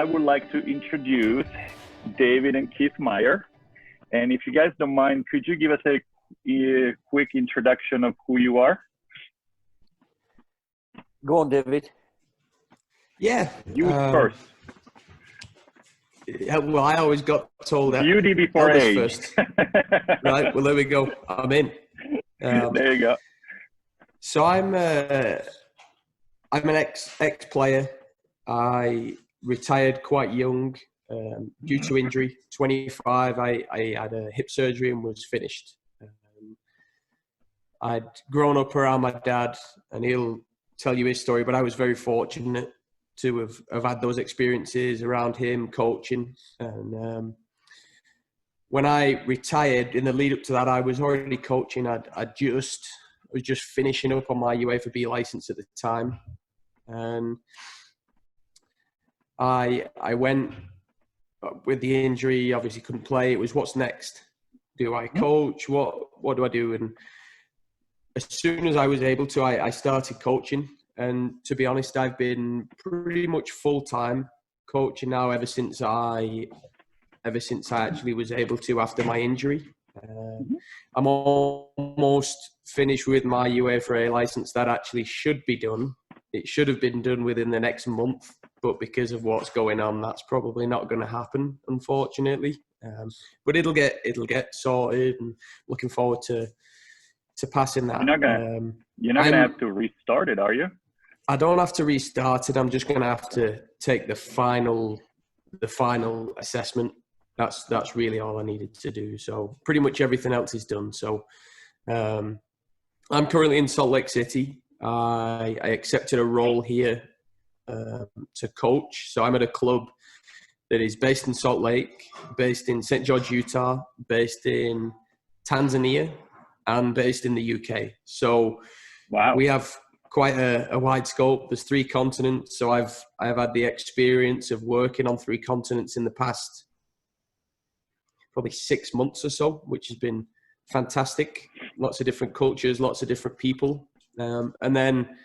I would like to introduce David and Keith Meyer. And if you guys don't mind, could you give us a quick introduction of who you are? Go on, David. Yeah. You first. Well, I always got told that. Beauty before age. First. Right. Well, there we go. I'm in. There you go. So I'm an ex-player. I retired quite young due to injury. 25. I had a hip surgery and was finished. I'd grown up around my dad, and he'll tell you his story, but I was very fortunate to have had those experiences around him coaching. And when I retired, in the lead up to that, I was already coaching. I was just finishing up on my UEFA B license at the time, and I went with the injury. Obviously, couldn't play. It was, what's next? Do I coach? What do I do? And as soon as I was able to, I started coaching. And to be honest, I've been pretty much full-time coaching now ever since I actually was able to after my injury. I'm almost finished with my UEFA A license. That actually should be done. It should have been done within the next month, but because of what's going on, that's probably not going to happen, unfortunately. But it'll get sorted, and looking forward to passing that. You're not gonna have to restart it, are you? I don't have to restart it. I'm just going to have to take the final assessment. That's really all I needed to do. So pretty much everything else is done. So I'm currently in Salt Lake City. I accepted a role here to coach. So I'm at a club that is based in Salt Lake, based in St. George, Utah, based in Tanzania, and based in the UK. So wow. We have quite a wide scope. There's 3 continents. So I've had the experience of working on 3 continents in the past probably 6 months or so, which has been fantastic. Lots of different cultures, lots of different people. And then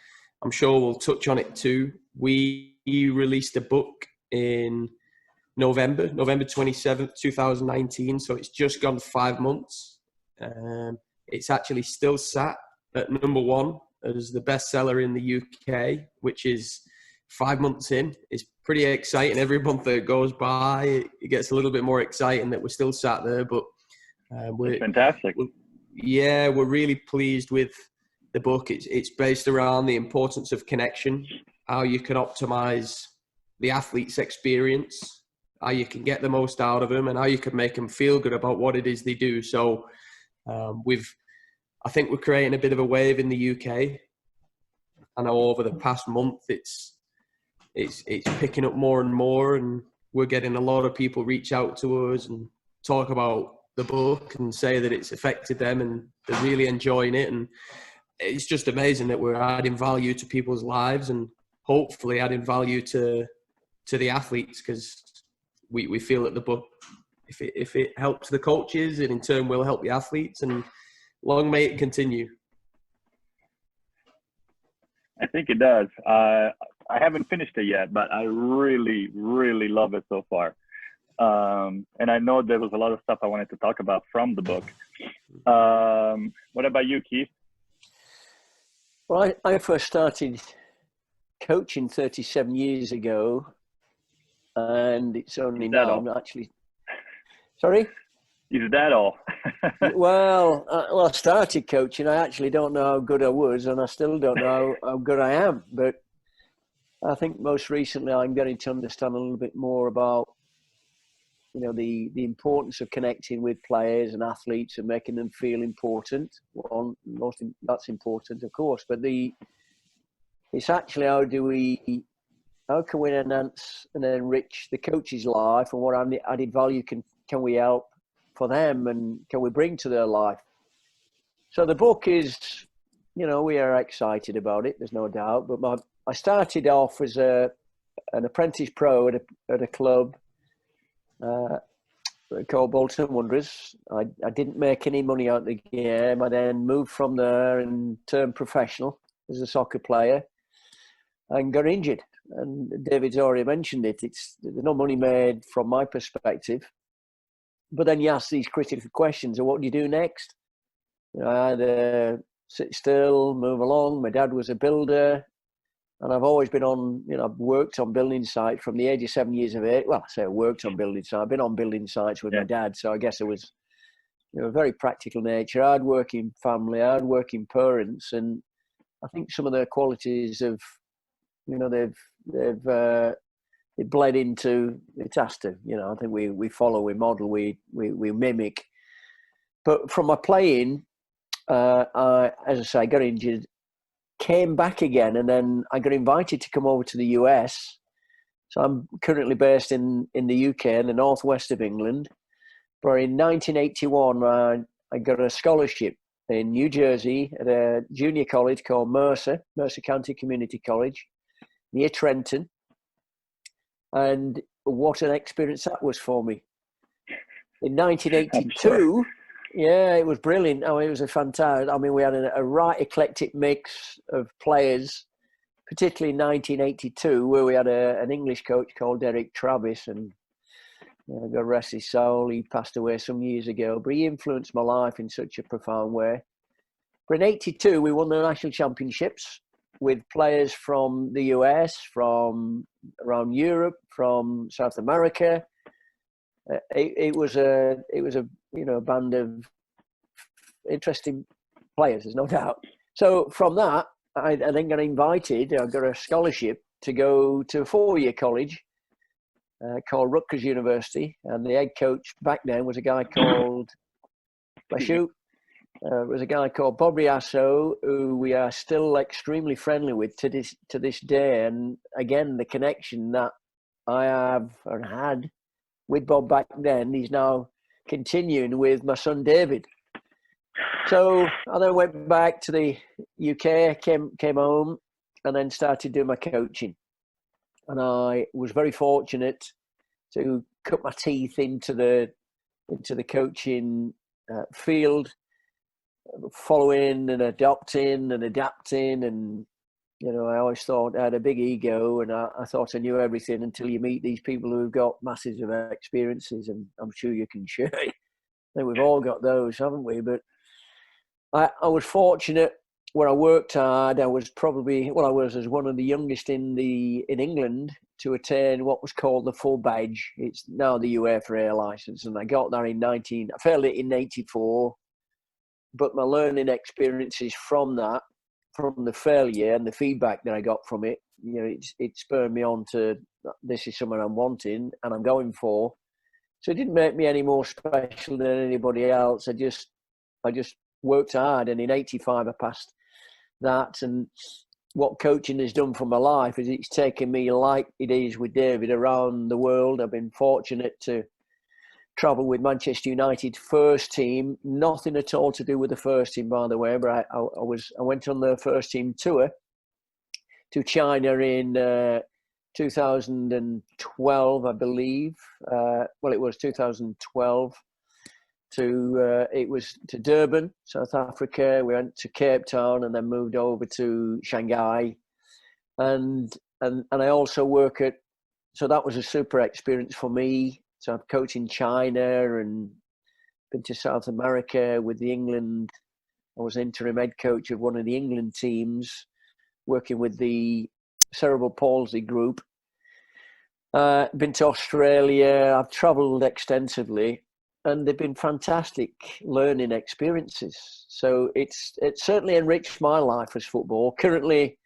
I'm sure we'll touch on it too. We released a book in November 27th, 2019. So it's just gone 5 months. It's actually still sat at number 1 as the bestseller in the UK, which is 5 months in. It's pretty exciting. Every month that goes by, it gets a little bit more exciting that we're still sat there. But it's fantastic. We're really pleased with the book. It's based around the importance of connection, how you can optimize the athlete's experience, how you can get the most out of them, and how you can make them feel good about what it is they do. So I think we're creating a bit of a wave in the UK. I know over the past month it's picking up more and more, and we're getting a lot of people reach out to us and talk about the book and say that it's affected them and they're really enjoying it. And it's just amazing that we're adding value to people's lives and hopefully adding value to the athletes, because we feel that the book, if it helps the coaches, it in turn will help the athletes, and long may it continue. I think it does. I haven't finished it yet, but I really, really love it so far. And I know there was a lot of stuff I wanted to talk about from the book. What about you, Keith? Well, I first started coaching 37 years ago, and it's only now I'm actually... Sorry? Is that all? Well, I started coaching. I actually don't know how good I was, and I still don't know how good I am. But I think most recently I'm getting to understand a little bit more about, the importance of connecting with players and athletes and making them feel important. Well, that's important, of course. But it's actually how can we enhance and enrich the coach's life, and what added value can we help for them and can we bring to their life. So the book is, we are excited about it, there's no doubt. But I started off as an apprentice pro at a club called Bolton Wanderers. I didn't make any money out of the game. I then moved from there and turned professional as a soccer player. and got injured. And David's already mentioned it. There's no money made from my perspective. But then you ask these critical questions: of what do you do next? You know, I either sit still, move along. My dad was a builder, and I've always been on. You know, I've worked on building sites from the age of 7 years of age. Well, I say I worked on building sites. I've been on building sites with my dad, so I guess it was, you know, very practical nature, hard-working family, hard-working parents, and I think some of their qualities have, you know, it bled into, it has to, you know, I think we follow, we model, we mimic. But from my playing, I, as I say, I got injured, came back again, and then I got invited to come over to the US. So I'm currently based in the UK, in the northwest of England. But in 1981, I got a scholarship in New Jersey at a junior college called Mercer County Community College, near Trenton. And what an experience that was for me. In 1982, sure. Yeah, it was brilliant. I mean, it was a fantastic. I mean, we had a right eclectic mix of players, particularly in 1982, where we had an English coach called Derek Travis, and God rest his soul, he passed away some years ago, but he influenced my life in such a profound way. But in 82, we won the national championships with players from the US, from around Europe, from South America. It was a you know, band of interesting players, there's no doubt. So from that, I then got invited. I got a scholarship to go to a 4-year college called Rutgers University, and the head coach back then was a guy called was a guy called Bob Riasso, who we are still extremely friendly with to this day. And again, the connection that I have and had with Bob back then, he's now continuing with my son David. So I then went back to the UK, came home, and then started doing my coaching. And I was very fortunate to cut my teeth into the coaching field, following and adopting and adapting. And, you know, I always thought I had a big ego, and I thought I knew everything until you meet these people who've got masses of experiences, and I'm sure you can share. I think we've all got those, haven't we? But I was fortunate where I worked hard. I was as one of the youngest in England to attain what was called the full badge. It's now the UEFA license, and I got there I failed it in 84. But my learning experiences from that, from the failure and the feedback that I got from it, you know, it spurred me on to, this is something I'm wanting and I'm going for. So it didn't make me any more special than anybody else. I just worked hard, and in 85 I passed that. And what coaching has done for my life is it's taken me, like it is with David, around the world. I've been fortunate to travel with Manchester United first team. Nothing at all to do with the first team, by the way, but I went on the first team tour to China in 2012, I believe. Well, it was 2012. It was to Durban, South Africa. We went to Cape Town and then moved over to Shanghai, and I also so that was a super experience for me. So I've coached in China and been to South America with the England. I was interim head coach of one of the England teams, working with the cerebral palsy group. Been to Australia. I've travelled extensively, and they've been fantastic learning experiences. So it's certainly enriched my life as football. Currently,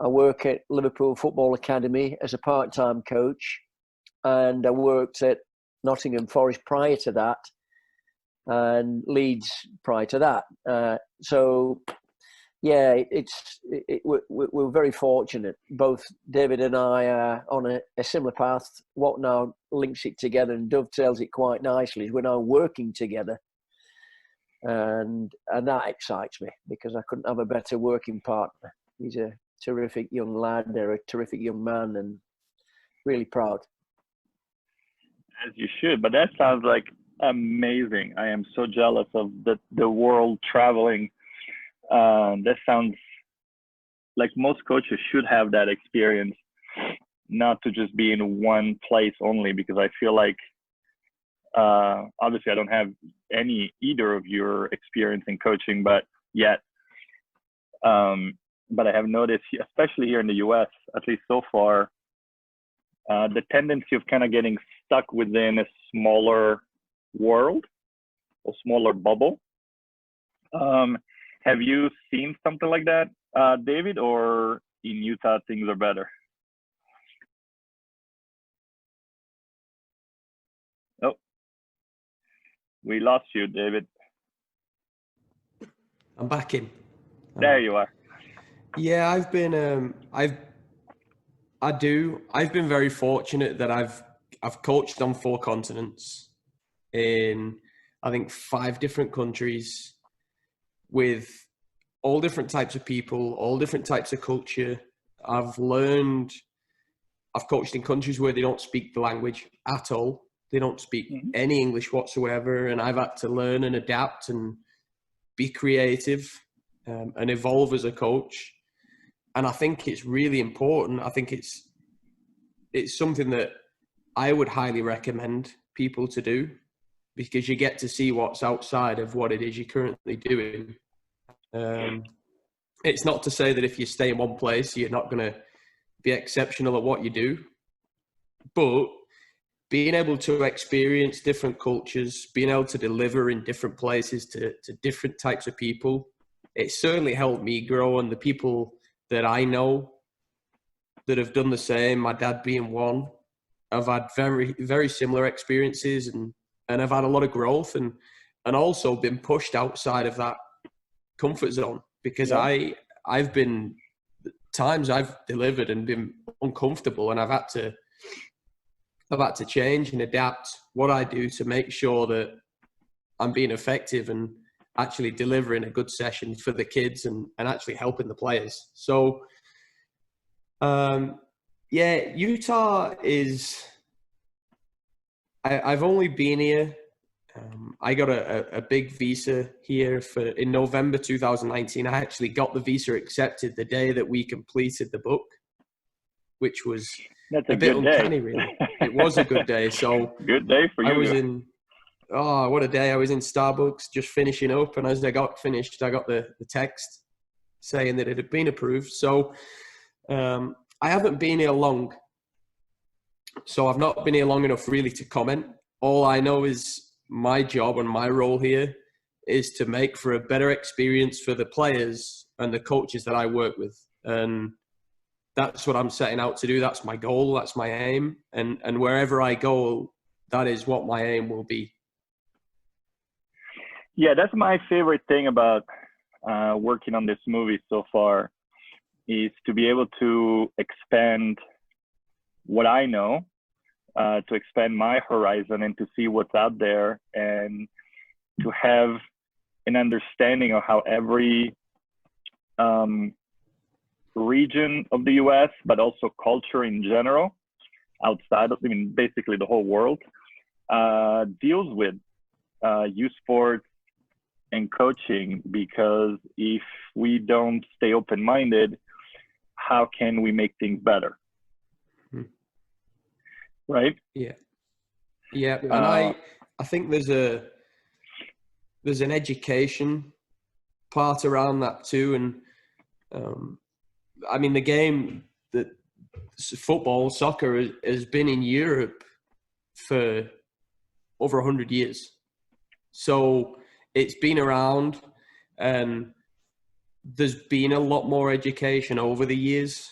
I work at Liverpool Football Academy as a part-time coach, and I worked at Nottingham Forest prior to that, and Leeds prior to that. So, yeah, we're very fortunate. Both David and I are on a similar path. What now links it together and dovetails it quite nicely is we're now working together, and that excites me because I couldn't have a better working partner. He's a terrific young lad. They're a terrific young man, and really proud. As you should, but that sounds like amazing. I am so jealous of the world traveling. That sounds like most coaches should have that experience, not to just be in one place only, because I feel like obviously I don't have either of your experience in coaching, but yet, but I have noticed, especially here in the US, at least so far, the tendency of kind of getting stuck within a smaller world, a smaller bubble. Have you seen something like that, David, or in Utah things are better? Oh, we lost you, David. I'm back in. There you are. Yeah, I've been very fortunate that I've coached on 4 continents in, I think, 5 different countries, with all different types of people, all different types of culture. I've coached in countries where they don't speak the language at all. They don't speak any English whatsoever, and I've had to learn and adapt and be creative and evolve as a coach. And I think it's really important. I think it's something that I would highly recommend people to do, because you get to see what's outside of what it is you're currently doing. It's not to say that if you stay in one place, you're not going to be exceptional at what you do, but being able to experience different cultures, being able to deliver in different places to different types of people, it certainly helped me grow. And the people that I know that have done the same, my dad being one, I've had very, very similar experiences, and I've had a lot of growth and also been pushed outside of that comfort zone, because I've been times I've delivered and been uncomfortable, and I've had to change and adapt what I do to make sure that I'm being effective and actually delivering a good session for the kids and actually helping the players. So, Utah is, I've only been here. I got a big visa here in November 2019. I actually got the visa accepted the day that we completed the book, which was a bit uncanny, really. It was a good day. So good day for you. What a day. I was in Starbucks just finishing up, and as I got finished, I got the text saying that it had been approved. So I haven't been here long. So I've not been here long enough really to comment. All I know is my job and my role here is to make for a better experience for the players and the coaches that I work with. And that's what I'm setting out to do. That's my goal. That's my aim. And wherever I go, that is what my aim will be. Yeah, that's my favorite thing about working on this movie so far, is to be able to expand what I know, to expand my horizon and to see what's out there, and to have an understanding of how every region of the US, but also culture in general, outside of, basically the whole world, deals with youth sports and coaching. Because if we don't stay open-minded, how can we make things better? Right? Yeah. And I think there's an education part around that too. And the game, that football, soccer has been in Europe for over 100 years. So it's been around, and there's been a lot more education over the years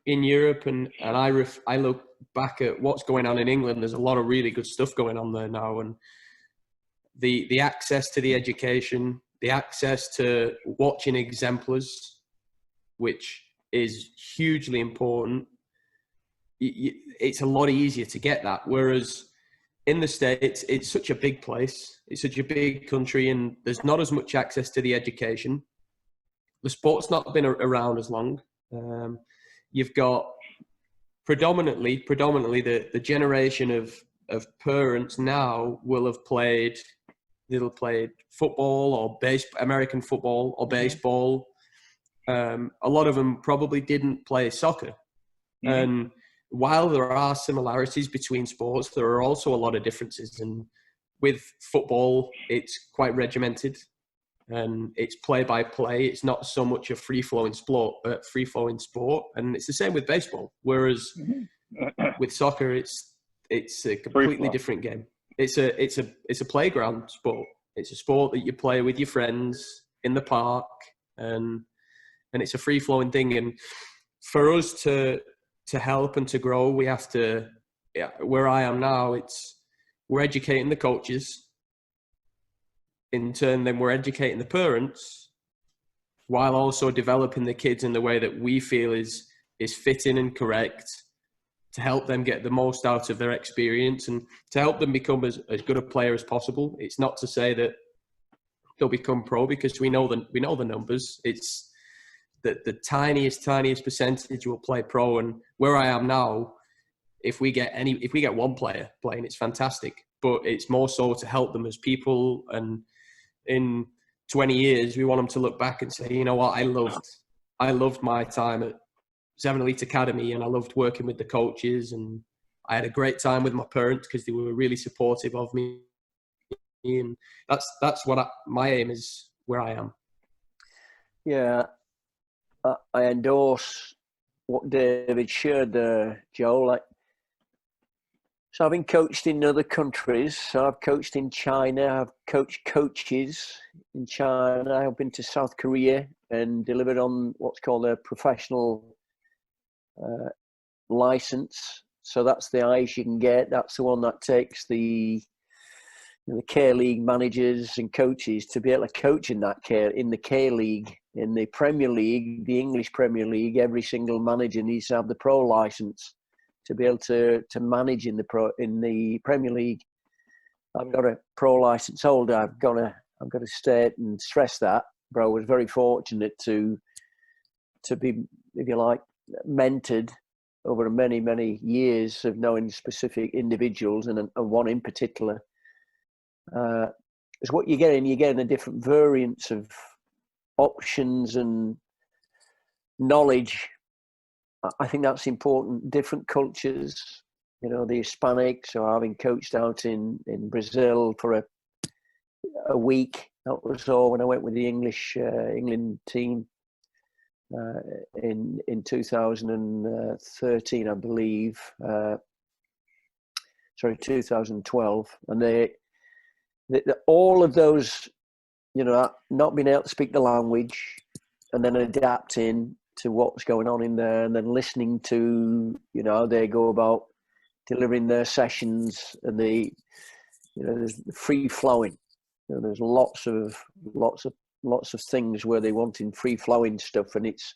in Europe. And I look back at what's going on in England. There's a lot of really good stuff going on there now. And the access to the education, the access to watching exemplars, which is hugely important. It's a lot easier to get that. Whereas in the States, it's such a big place. It's such a big country, and there's not as much access to the education. The sport's not been around as long. You've got predominantly the generation of parents now will have played football or American football or baseball. a lot of them probably didn't play soccer. Mhm. And while there are similarities between sports, there are also a lot of differences. And with football, it's quite regimented and it's play by play. It's not so much a free flowing sport, and it's the same with baseball. Whereas with soccer, it's a completely different game. It's a playground sport. It's a sport that you play with your friends in the park, and it's a free flowing thing. And for us to help and to grow, we have to. Yeah, where I am now, we're educating the coaches. In turn, then we're educating the parents, while also developing the kids in the way that we feel is fitting and correct, to help them get the most out of their experience and to help them become as good a player as possible. It's not to say that they'll become pro, because we know the numbers. It's that the tiniest percentage will play pro. And where I am now, if we get one player playing, it's fantastic. But it's more so to help them as people. And in 20 years, we want them to look back and say, you know what, I loved my time at Seven Elite Academy, and I loved working with the coaches, and I had a great time with my parents because they were really supportive of me. And that's what my aim is where I am. Yeah, I endorse what David shared there, Joel. So I've been coached in other countries. So I've coached in China. I've coached coaches in China. I've been to South Korea and delivered on what's called a professional license. So that's the highest you can get. That's the one that takes the K League managers and coaches to be able to coach in the K League. In the Premier League, the English Premier League, every single manager needs to have the pro license to be able to manage in the Premier League. I've got a pro license holder. I've got to state and stress that. But I was very fortunate to be, if you like, mentored over many years of knowing specific individuals, and one in particular. Is what you're getting a different variants of options and knowledge. I think that's important. Different cultures, the Hispanics, or having coached out in Brazil for a week. That was all when I went with the England team in 2013, I believe. 2012, and all of those, not being able to speak the language, and then adapting to what's going on in there, and then listening to how they go about delivering their sessions, and there's free flowing. There's lots of things where they want in free flowing stuff, and it's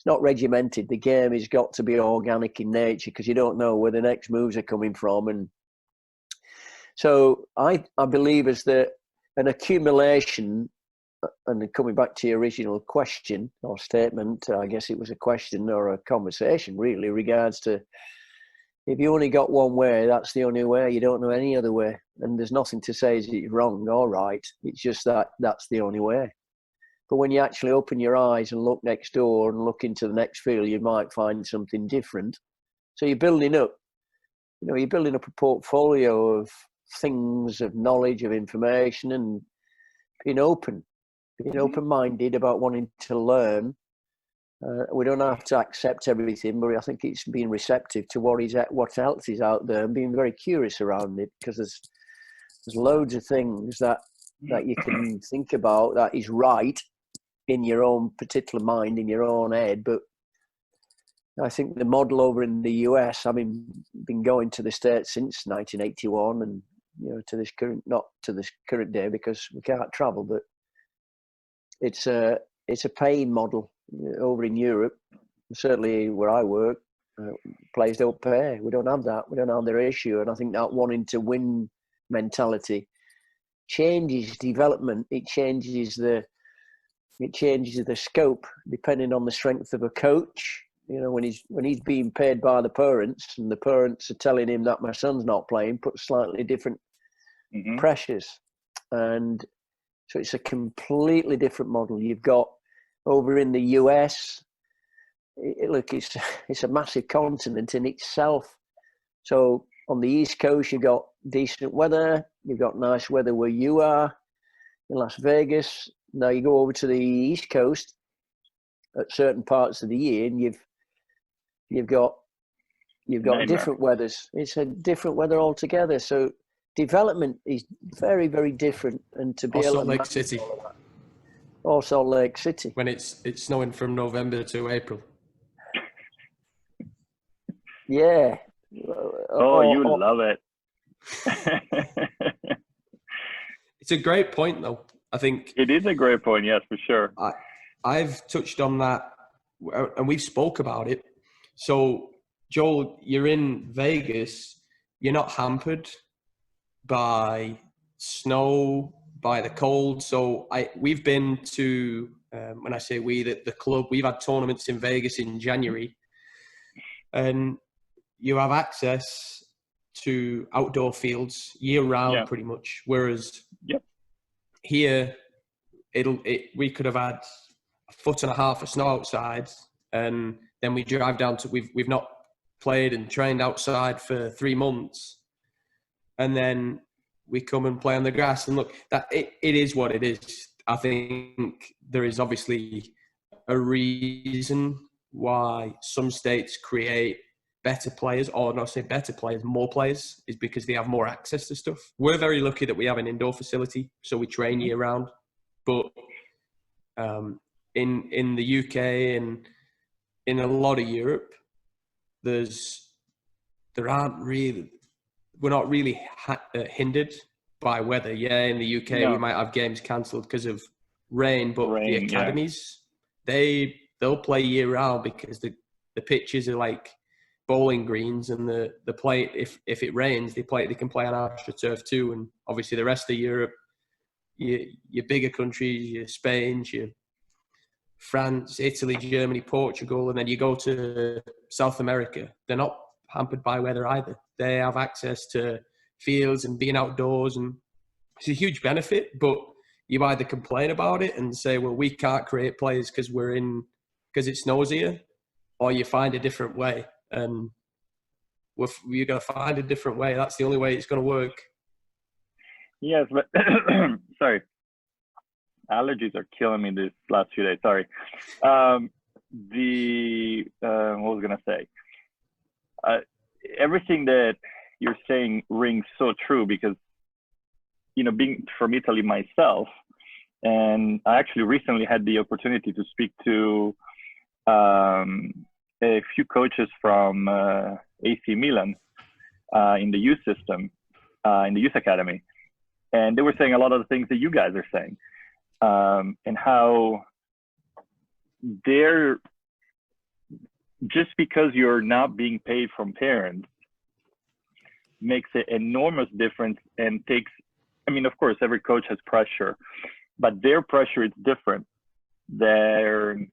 not regimented. The game has got to be organic in nature, because you don't know where the next moves are coming from. And so I believe is that an accumulation. And coming back to your original question or statement, I guess it was a question or a conversation really, regards to if you only got one way, that's the only way. You don't know any other way. And there's nothing to say is it wrong or right. It's just that's the only way. But when you actually open your eyes and look next door and look into the next field, you might find something different. So you're building up a portfolio of things, of knowledge, of information, and being open-minded about wanting to learn. We don't have to accept everything, but I think it's being receptive to what else is out there, and being very curious around it, because there's loads of things that you can think about that is right in your own particular mind, in your own head. But I think the model over in the US, having been going to the States since 1981, and not to this current day because we can't travel, but it's a paying model over in Europe. Certainly where I work, players don't pay. We don't have that. We don't have their issue. And I think that wanting to win mentality changes development. It changes the scope depending on the strength of a coach. When he's being paid by the parents, and the parents are telling him that my son's not playing, puts slightly different pressures. And so it's a completely different model. You've got over in the US. Look, it's a massive continent in itself. So on the East Coast, you've got decent weather. You've got nice weather where you are in Las Vegas. Now you go over to the East Coast at certain parts of the year, and you've got different weathers. It's a different weather altogether. So development is very, very different. And to be able to Lake City. Also Lake City. When it's snowing from November to April. Yeah. You love it. It's a great point, though. I think it is a great point. Yes, for sure. I've touched on that, and we've spoke about it. So, Joel, you're in Vegas. You're not hampered by snow, by the cold. So we've been to, when I say we, the club, we've had tournaments in Vegas in January, and you have access to outdoor fields year round, pretty much. Whereas here, we could have had 1.5 foot of snow outside, and then we drive down to, we've not played and trained outside for 3 months, and then we come and play on the grass. And look, that it is what it is. I think there is obviously a reason why some states create better players, or not say better players, more players, is because they have more access to stuff. We're very lucky that we have an indoor facility, so we train year round. But in the UK and in a lot of Europe, we're not really hindered by weather. Yeah, in the UK, we might have games cancelled because of rain, but the academies, they'll play year round because the pitches are like bowling greens, and the play, if it rains, they can play on AstroTurf too. And obviously the rest of Europe, your bigger countries, your Spain, your France, Italy, Germany, Portugal, and then you go to South America, they're not hampered by weather either. They have access to fields and being outdoors, and it's a huge benefit. But you either complain about it and say, well, we can't create players because it snows here, or you find a different way. And you're going to find a different way. That's the only way it's going to work. Yes, but sorry. Allergies are killing me this last few days. Sorry. What was I going to say? Everything that you're saying rings so true, because, being from Italy myself, and I actually recently had the opportunity to speak to a few coaches from AC Milan in the youth system, in the youth academy. And they were saying a lot of the things that you guys are saying, and how they're, just because you're not being paid from parents makes an enormous difference, and takes, of course, every coach has pressure, but their pressure is different than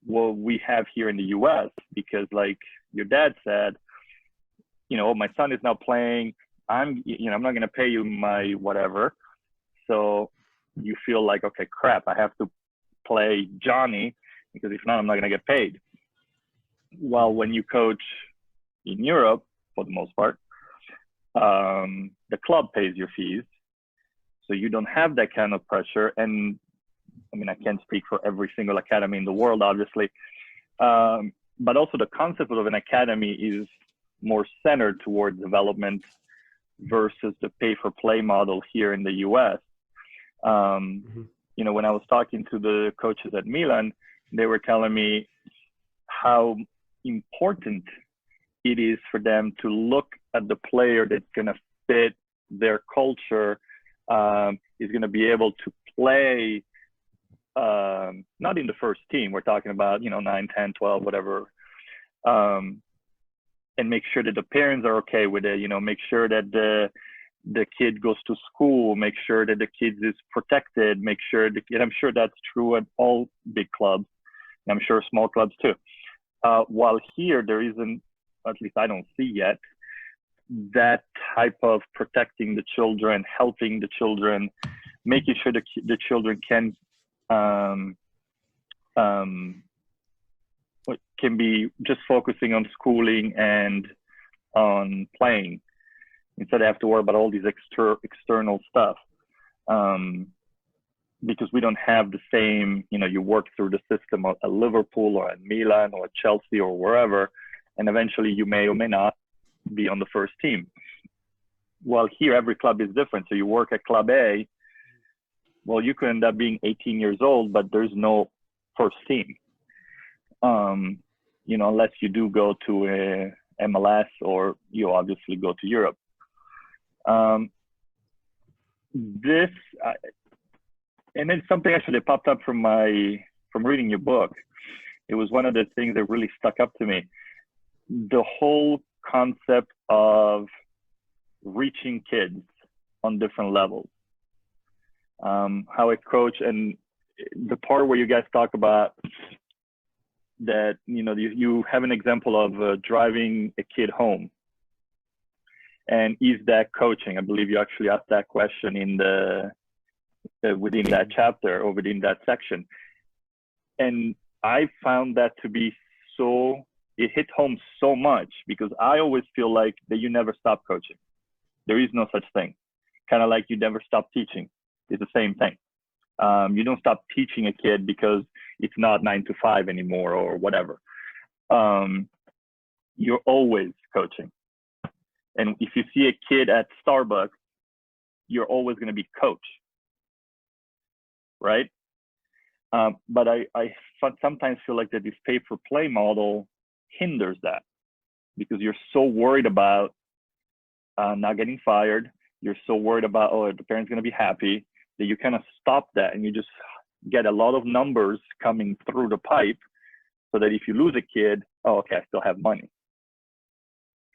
what we have here in the US, because like your dad said, my son is now playing, I'm not going to pay you my whatever. So you feel like, okay, crap, I have to play Johnny, because if not, I'm not going to get paid. While when you coach in Europe, for the most part, the club pays your fees. So you don't have that kind of pressure. And I can't speak for every single academy in the world, obviously. But also the concept of an academy is more centered toward development versus the pay-for-play model here in the US. When I was talking to the coaches at Milan, they were telling me how important it is for them to look at the player that's going to fit their culture, is going to be able to play, not in the first team, we're talking about, 9, 10, 12, whatever, and make sure that the parents are okay with it, make sure that the kid goes to school, make sure that the kid is protected, make sure and I'm sure that's true at all big clubs, and I'm sure small clubs too. While here, there isn't, at least I don't see yet, that type of protecting the children, helping the children, making sure the children can can be just focusing on schooling and on playing instead of have to worry about all these external stuff. Because we don't have the same, you work through the system at Liverpool or at Milan or at Chelsea or wherever, and eventually you may or may not be on the first team. Well, here every club is different. So you work at Club A, well, you could end up being 18 years old, but there's no first team. Unless you do go to a MLS or you obviously go to Europe. And it's something actually that popped up from reading your book. It was one of the things that really stuck up to me. The whole concept of reaching kids on different levels. How a coach, and the part where you guys talk about that, you have an example of driving a kid home. And is that coaching? I believe you actually asked that question within that chapter or within that section. And I found that to be it hit home so much, because I always feel like that you never stop coaching. There is no such thing. Kind of like you never stop teaching. It's the same thing. You don't stop teaching a kid because it's not 9 to 5 anymore or whatever. You're always coaching. And if you see a kid at Starbucks, you're always going to be coach. Right? But I sometimes feel like that this pay-for-play model hinders that, because you're so worried about not getting fired. You're so worried about, the parent's going to be happy, that you kind of stop that and you just get a lot of numbers coming through the pipe, so that if you lose a kid, okay, I still have money.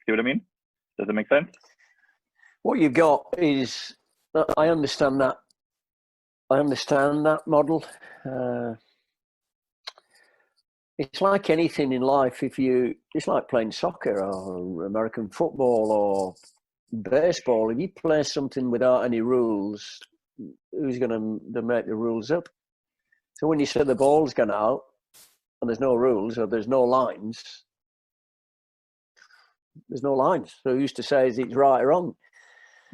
See what I mean? Does it make sense? What you've got is, I understand that. I understand that model. It's like anything in life. It's like playing soccer or American football or baseball. If you play something without any rules, who's going to make the rules up? So when you say the ball's gone out and there's no rules or there's no lines, there's no lines. So who's to say is it's right or wrong?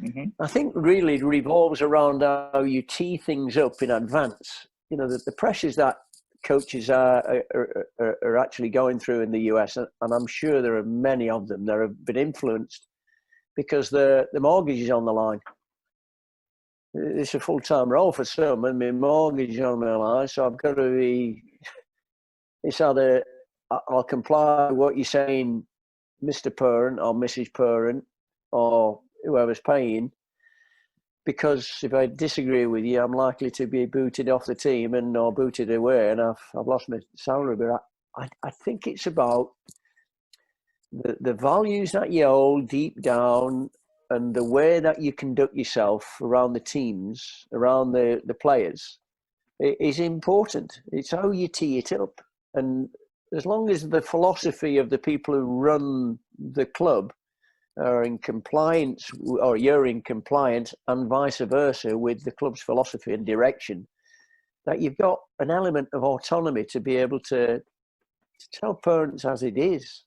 Mm-hmm. I think really it revolves around how you tee things up in advance. The pressures that coaches are actually going through in the US, and I'm sure there are many of them that have been influenced because the mortgage is on the line. It's a full-time role for some, and my mortgage is on my line, so I've got to be. It's either I'll comply with what you're saying, Mr. Parent or Mrs. Parent or whoever's paying, because if I disagree with you, I'm likely to be booted off the team or booted away, and I've lost my salary. But I think it's about the values that you hold deep down and the way that you conduct yourself around the teams, around the players, is important. It's how you tee it up. And as long as the philosophy of the people who run the club are in compliance, or you're in compliance, and vice versa with the club's philosophy and direction, that you've got an element of autonomy to be able to tell parents as it is.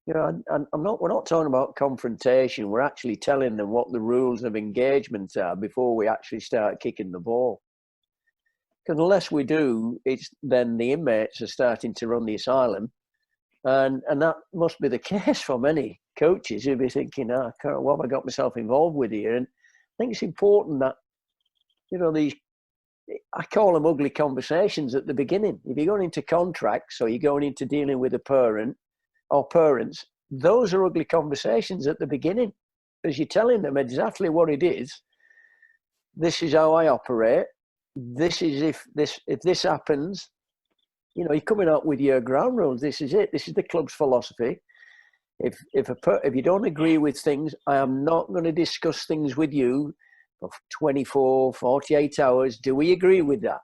And we're not talking about confrontation. We're actually telling them what the rules of engagement are before we actually start kicking the ball. Because unless we do, then the inmates are starting to run the asylum. And that must be the case for many coaches who'll be thinking, what have I got myself involved with here? And I think it's important that, I call them ugly conversations at the beginning. If you're going into contracts or you're going into dealing with a parent or parents, those are ugly conversations at the beginning, because you're telling them exactly what it is. This is how I operate. This is if this happens. You're coming up with your ground rules. This is it. This is the club's philosophy. If you don't agree with things, I am not going to discuss things with you for 24, 48 hours. Do we agree with that?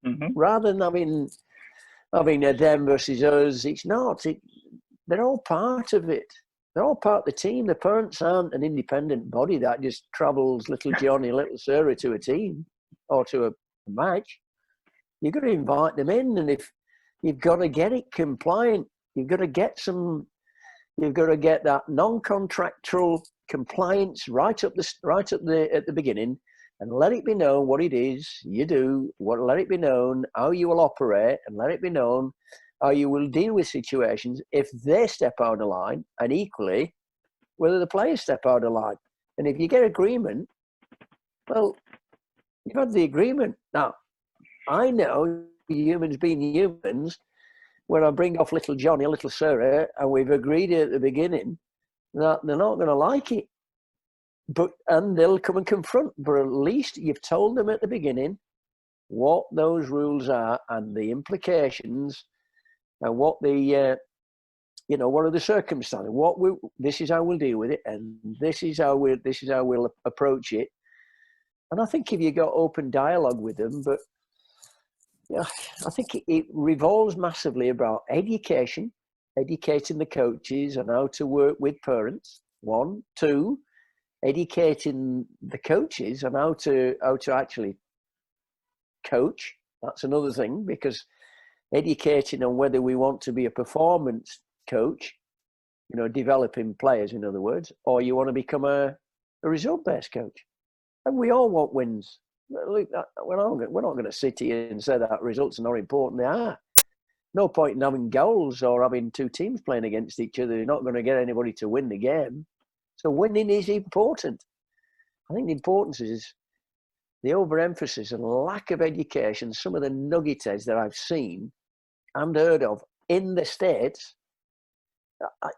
Mm-hmm. Rather than having a them versus us, it's not. They're all part of it. They're all part of the team. The parents aren't an independent body that just travels little Johnny, little Sarah to a team or to a match. You've got to invite them in, and if you've got to get it compliant, you've got to get that non-contractual compliance right at the beginning, and let it be known what it is you do. Let it be known how you will operate, and let it be known how you will deal with situations if they step out of line, and equally whether the players step out of line. And if you get agreement, well, you've had the agreement. Now, I know humans being humans, when I bring off little Johnny, little Sarah, and we've agreed at the beginning that they're not going to like it, and they'll come and confront. But at least you've told them at the beginning what those rules are and the implications, and what the what are the circumstances. This is how we'll deal with it, and this is how we'll approach it. And I think if you got open dialogue with them, but I think it revolves massively about educating the coaches on how to work with parents. 1, 2, educating the coaches on how to actually coach. That's another thing, because educating on whether we want to be a performance coach, developing players, in other words, or you want to become a result-based coach. And we all want wins. Look, we're not going to sit here and say that results are not important. They are. No point in having goals or having two teams playing against each other. You're not going to get anybody to win the game. So winning is important. I think the importance is the overemphasis and lack of education. Some of the nuggetheads that I've seen and heard of in the States,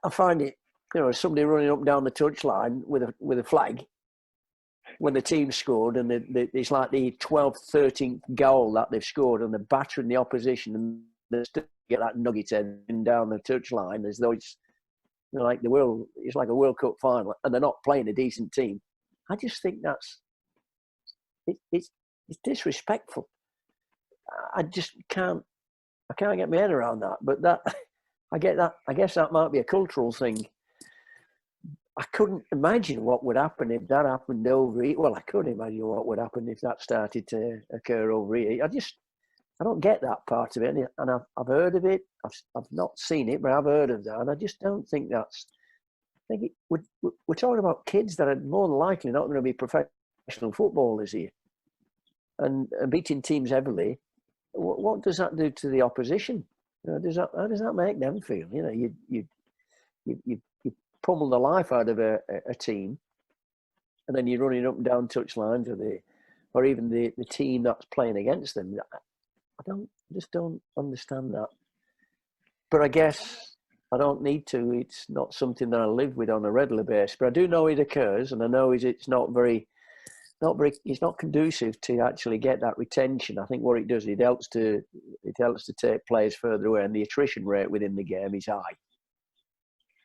I find it, somebody running up and down the touchline with a flag when the team scored, and it's like the 12th, 13th goal that they've scored, and they're battering the opposition, and they still get that nuggethead down the touchline as though it's like it's like a World Cup final, and they're not playing a decent team. I just think it's disrespectful. I just can't get my head around that. But I get that. I guess that might be a cultural thing. I couldn't imagine what would happen if that happened over here. Well, I could imagine what would happen if that started to occur over here. I don't get that part of it, and I've heard of it. I've not seen it, but I've heard of that, and I just don't think that's. I think we're talking about kids that are more than likely not going to be professional footballers here, and beating teams heavily. What does that do to the opposition? How does that make them feel? You pummel the life out of a team, and then you're running up and down touchlines, or even the team that's playing against them. I just don't understand that. But I guess I don't need to. It's not something that I live with on a regular basis. But I do know it occurs, and I know it's not conducive to actually get that retention. I think what it does, it helps to take players further away, and the attrition rate within the game is high.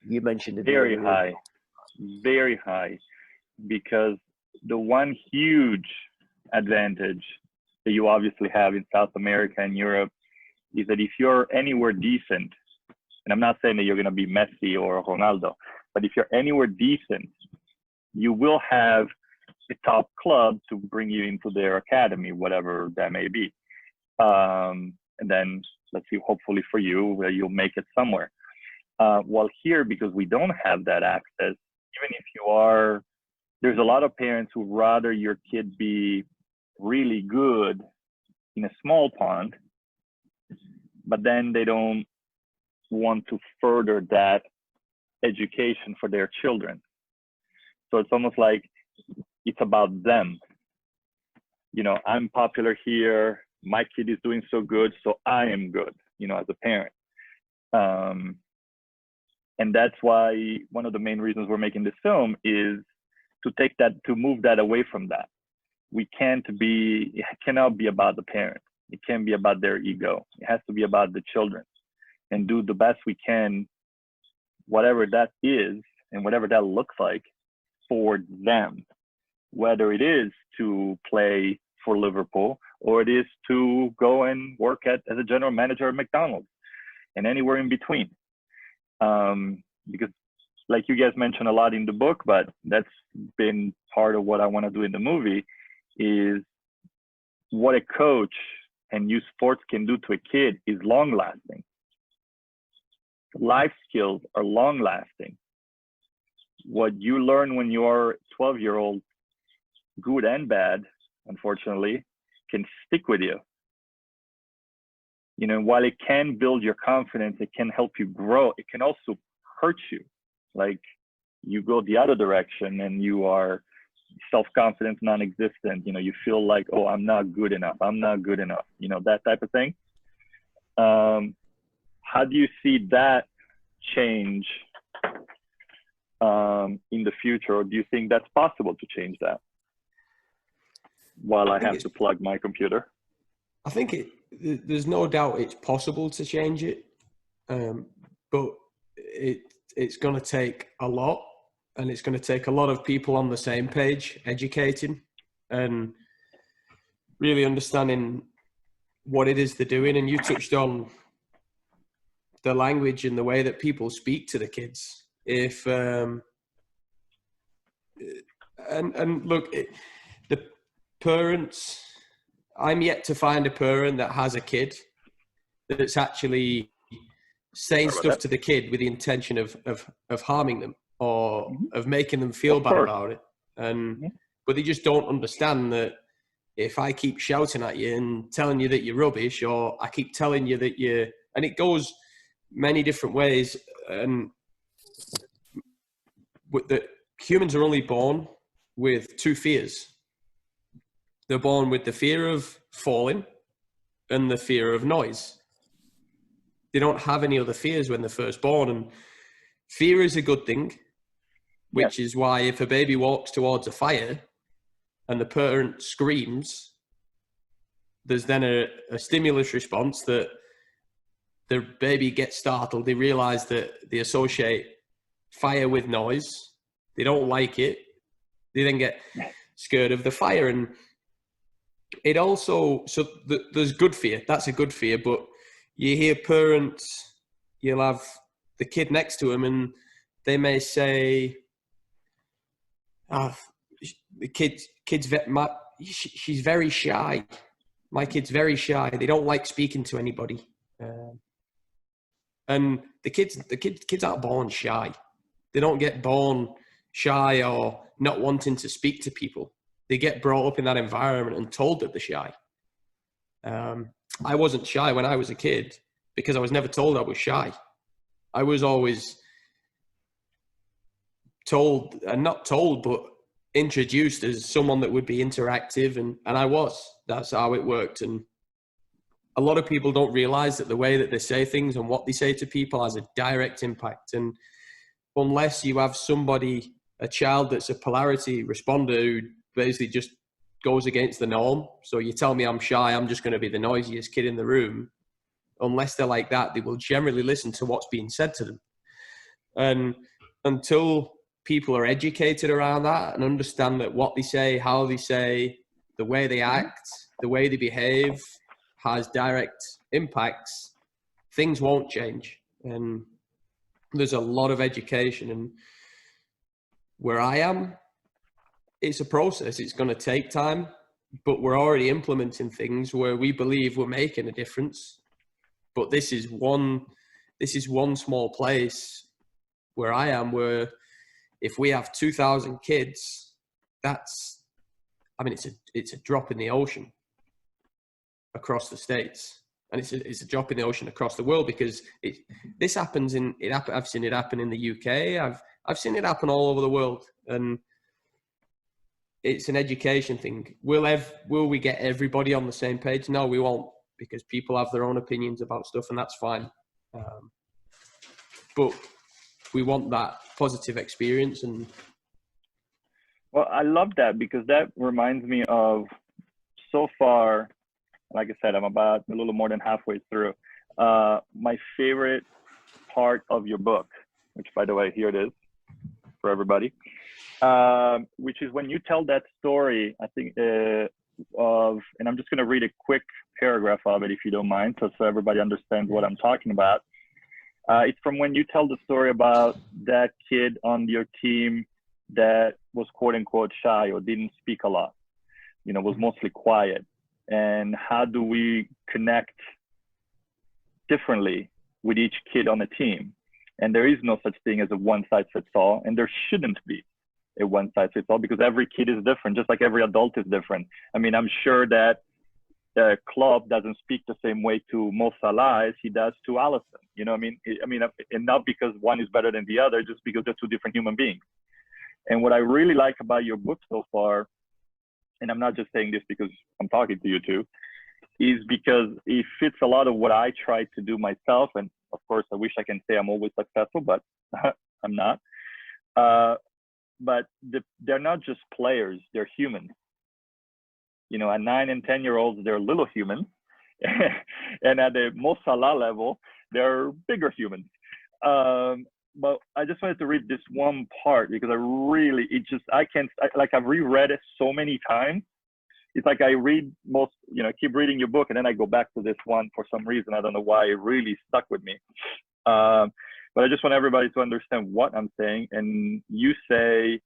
You mentioned it. Very high, because the one huge advantage that you obviously have in South America and Europe is that if you're anywhere decent, and I'm not saying that you're going to be Messi or Ronaldo, but if you're anywhere decent, you will have a top club to bring you into their academy, whatever that may be. And then let's see, hopefully for you, you'll make it somewhere. While here, because we don't have that access, even if you are, there's a lot of parents who rather your kid be really good in a small pond, but then they don't want to further that education for their children. So it's almost like it's about them. I'm popular here, my kid is doing so good, so I am good, as a parent. And that's why one of the main reasons we're making this film is to move that away from that. It cannot be about the parent. It can't be about their ego. It has to be about the children, and do the best we can, whatever that is and whatever that looks like for them, whether it is to play for Liverpool or it is to go and work as a general manager at McDonald's and anywhere in between. Because like you guys mentioned a lot in the book, but that's been part of what I want to do in the movie, is what a coach and new sports can do to a kid is long lasting. Life skills are long lasting. What you learn when you're 12-year-old, good and bad, unfortunately, can stick with you. You know, while it can build your confidence, it can help you grow, it can also hurt you. Like, you go the other direction and you are self-confidence non-existent. You know, you feel like, oh, I'm not good enough, you know, that type of thing. How do you see that change in the future, or do you think that's possible to change that? While I have to plug my computer. I think there's no doubt it's possible to change it, but it's going to take a lot, and it's going to take a lot of people on the same page, educating and really understanding what it is they're doing. And you touched on the language and the way that people speak to the kids. If and look, the parents, I'm yet to find a parent that has a kid that's actually saying stuff to the kid with the intention of harming them or of making them feel bad about it. And but they just don't understand that if I keep shouting at you and telling you that you're rubbish, or I keep telling you that you're, and it goes many different ways. And that humans are only born with two fears. They're born with the fear of falling and the fear of noise. They don't have any other fears when they're first born. And fear is a good thing, which is why if a baby walks towards a fire and the parent screams, there's then a stimulus response that the baby gets startled. They realize that they associate fire with noise. They don't like it. They then get scared of the fire. And it also, so there's good fear. That's a good fear. But you hear parents, you'll have the kid next to him and they may say, the she's very shy. My kid's very shy. They don't like speaking to anybody. And the kids aren't born shy. They don't get born shy or not wanting to speak to people. They get brought up in that environment and told that they're shy. I wasn't shy when I was a kid because I was never told I was shy. I was always told, and not told, but introduced as someone that would be interactive, and I was. That's how it worked. And a lot of people don't realize that the way that they say things and what they say to people has a direct impact. And unless you have somebody, a child that's a polarity responder who basically just goes against the norm. So you tell me I'm shy, I'm just going to be the noisiest kid in the room. Unless they're like that, they will generally listen to what's being said to them. And until people are educated around that and understand that what they say, how they say, the way they act, the way they behave has direct impacts, things won't change. And there's a lot of education. And where I am, it's a process. It's going to take time, but we're already implementing things where we believe we're making a difference. But this is one small place where I am, where if we have 2,000 kids, it's a drop in the ocean across the States. And it's a drop in the ocean across the world, because this happens I've seen it happen in the UK. I've seen it happen all over the world. And it's an education thing. Will we get everybody on the same page? No, we won't, because people have their own opinions about stuff, and that's fine. But we want that positive experience. And well, I love that, because that reminds me of, so far, like I said, I'm about a little more than halfway through. My favorite part of your book, which, by the way, here it is for everybody, which is when you tell that story, I think, and I'm just going to read a quick paragraph of it, if you don't mind, so everybody understands what I'm talking about. It's from when you tell the story about that kid on your team that was quote unquote shy or didn't speak a lot, was mostly quiet. and how do we connect differently with each kid on a team. And there is no such thing as a one size fits all, and there shouldn't be a one size fits all, because every kid is different, just like every adult is different. I mean, I'm sure that Klopp doesn't speak the same way to Mo Salah as he does to Allison. You know what I mean? And not because one is better than the other, just because they're two different human beings. And what I really like about your book so far, and I'm not just saying this because I'm talking to you two, is because it fits a lot of what I try to do myself. And of course, I wish I can say I'm always successful, but I'm not. But they're not just players, they're humans. You know, at 9 and 10-year-olds, they're little humans. And at the Mo Salah level, they're bigger humans. But I just wanted to read this one part because I've reread it so many times. It's like I read keep reading your book, and then I go back to this one for some reason. I don't know why it really stuck with me. But I just want everybody to understand what I'm saying. And you say,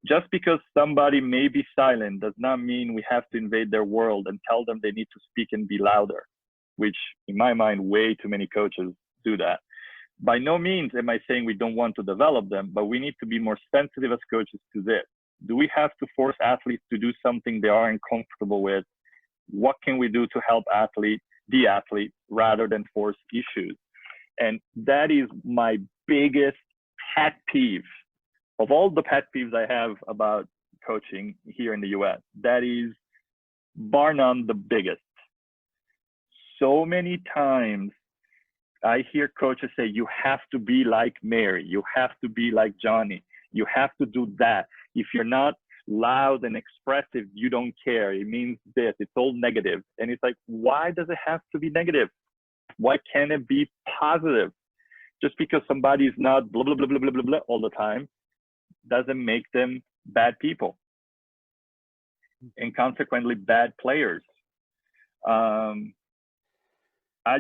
just because somebody may be silent does not mean we have to invade their world and tell them they need to speak and be louder, which in my mind, way too many coaches do that. By no means am I saying we don't want to develop them, but we need to be more sensitive as coaches to this. Do we have to force athletes to do something they aren't comfortable with? What can we do to help the athlete, rather than force issues? And that is my biggest pet peeve. Of all the pet peeves I have about coaching here in the US, that is bar none the biggest. So many times I hear coaches say, you have to be like Mary, you have to be like Johnny, you have to do that. If you're not loud and expressive, you don't care. It means this, it's all negative. And it's like, why does it have to be negative? Why can't it be positive? Just because somebody is not blah, blah, blah, blah, blah, blah, blah all the time doesn't make them bad people, and consequently bad players. I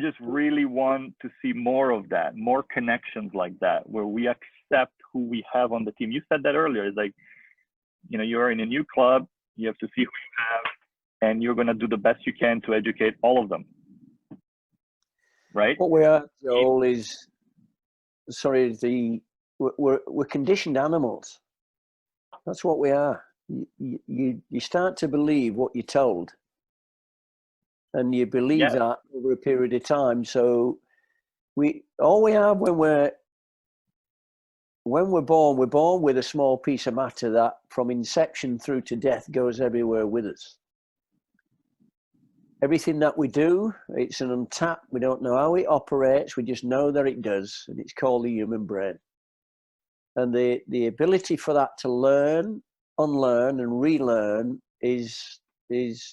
just really want to see more of that, more connections like that, where we accept who we have on the team. You said that earlier. It's like, you know, you're in a new club, you have to see who you have, and you're going to do the best you can to educate all of them. Right? What we are, Joel, is, we're conditioned animals. That's what we are. You start to believe what you're told, and you believe that over a period of time. So all we have when we're born with a small piece of matter that from inception through to death goes everywhere with us. Everything that we do, it's an untapped, we don't know how it operates, we just know that it does, and it's called the human brain. And the ability for that to learn, unlearn, and relearn is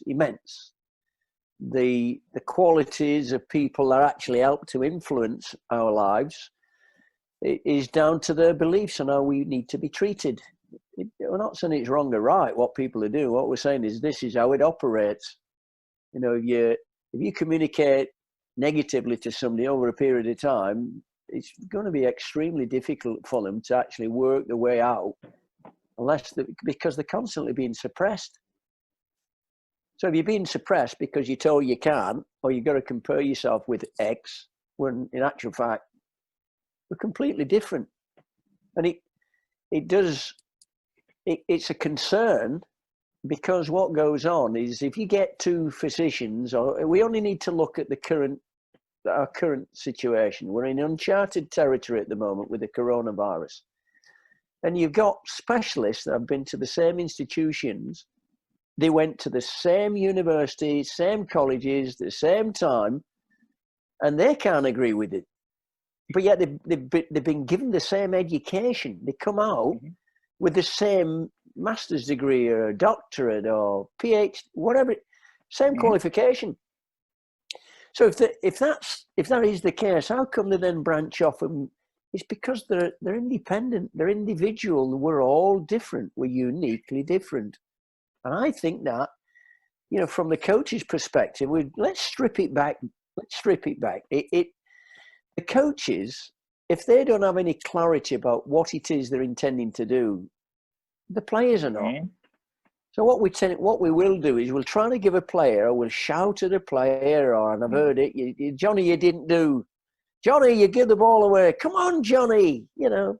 immense. The qualities of people that actually help to influence our lives is down to their beliefs and how we need to be treated. We're not saying it's wrong or right what people are doing. What we're saying is this is how it operates. You know, if you communicate negatively to somebody over a period of time, it's going to be extremely difficult for them to actually work their way out, because they're constantly being suppressed. So if you're being suppressed because you're told you can't, or you've got to compare yourself with X, when in actual fact we're completely different, and it's a concern. Because what goes on is, if you get two physicians, or we only need to look at our current situation. We're in uncharted territory at the moment with the coronavirus. And you've got specialists that have been to the same institutions. They went to the same universities, same colleges, the same time, and they can't agree with it. But yet they've been given the same education. They come out with the same master's degree or a doctorate or PhD, whatever, same qualification. So if that is the case, how come they then branch off? And it's because they're independent, they're individual. We're all different. We're uniquely different. And I think that, you know, from the coach's perspective, let's strip it back. The coaches, if they don't have any clarity about what it is they're intending to do, the players are not. So what we will do is we'll try to give a player, or we'll shout at a player, or, and I've heard it, Johnny, you didn't do, Johnny, you give the ball away. Come on, Johnny. You know,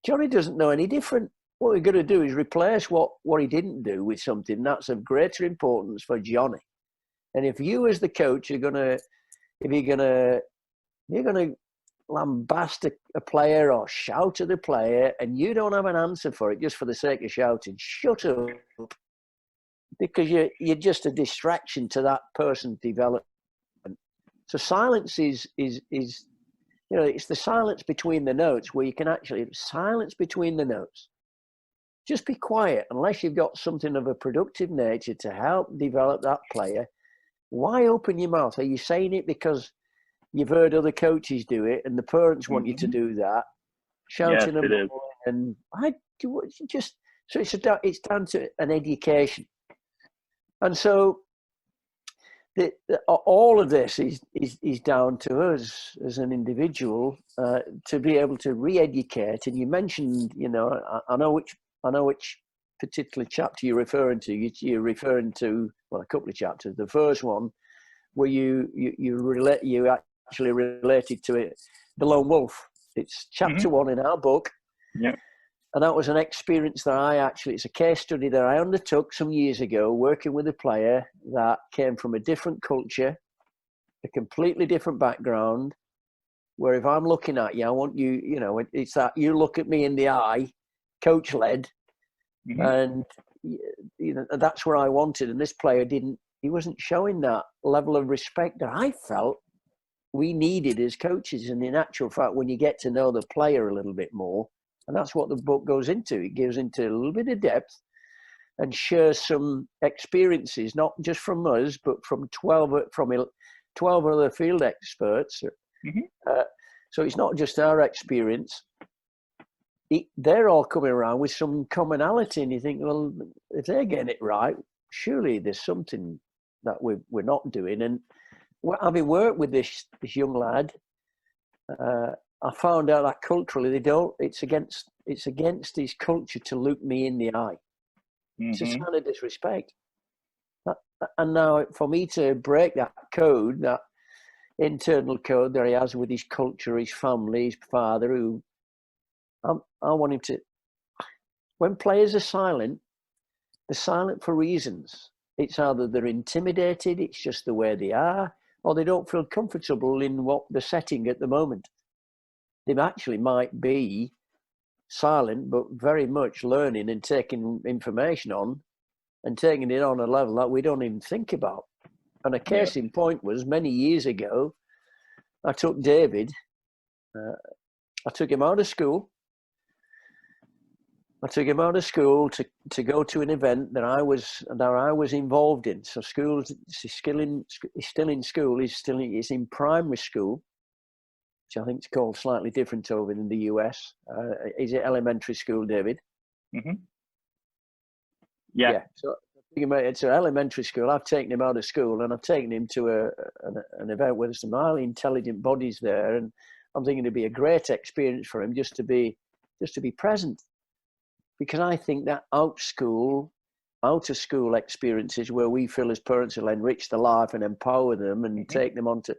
Johnny doesn't know any different. What we're going to do is replace what he didn't do with something that's of greater importance for Johnny. And if you, as the coach, you're going to lambast a player or shout at a player, and you don't have an answer for it just for the sake of shouting, shut up, because you're just a distraction to that person's development. So silence is it's the silence between the notes, where you can actually silence between the notes. Just be quiet, unless you've got something of a productive nature to help develop that player. Why open your mouth? Are you saying it because you've heard other coaches do it, and the parents want you to do that? Shouting yes, it is. And I do just so it's down to an education, and so all of this is down to us as an individual to be able to re-educate. And you mentioned, I know which particular chapter you're referring to. You're referring to, well, a couple of chapters. The first one where you actually related to it, the lone wolf. It's chapter 1 in our book. Yeah. And that was an experience that it's a case study that I undertook some years ago, working with a player that came from a different culture, a completely different background, where if I'm looking at you, I want you, it's that you look at me in the eye, coach led, and that's where I wanted. And this player he wasn't showing that level of respect that I felt we needed as coaches. And in actual fact, when you get to know the player a little bit more, and that's what the book goes into. It goes into a little bit of depth and shares some experiences, not just from us, but from 12 other field experts. So it's not just our experience. They're all coming around with some commonality, and you think, well, if they're getting it right, surely there's something that we're not doing. And having worked with this young lad, I found out that culturally it's against his culture to look me in the eye. It's a sign of disrespect. And now for me to break that code, that internal code that he has with his culture, his family, his father, I want him to, when players are silent, they're silent for reasons. It's either they're intimidated, it's just the way they are, or they don't feel comfortable in what the setting at the moment. They actually might be silent, but very much learning and taking information on and taking it on a level that we don't even think about. And a case in point was many years ago, I took David, I took him out of school. I took him out of school to go to an event that I was involved in. So he's still in school. He's in primary school, which I think is called slightly different over in the US. Is it elementary school, David? Yeah. So it's an elementary school. I've taken him out of school, and I've taken him to an event where there's some highly intelligent bodies there, and I'm thinking it'd be a great experience for him just to be present, because I think that out of school experiences where we feel as parents will enrich their life and empower them and take them on to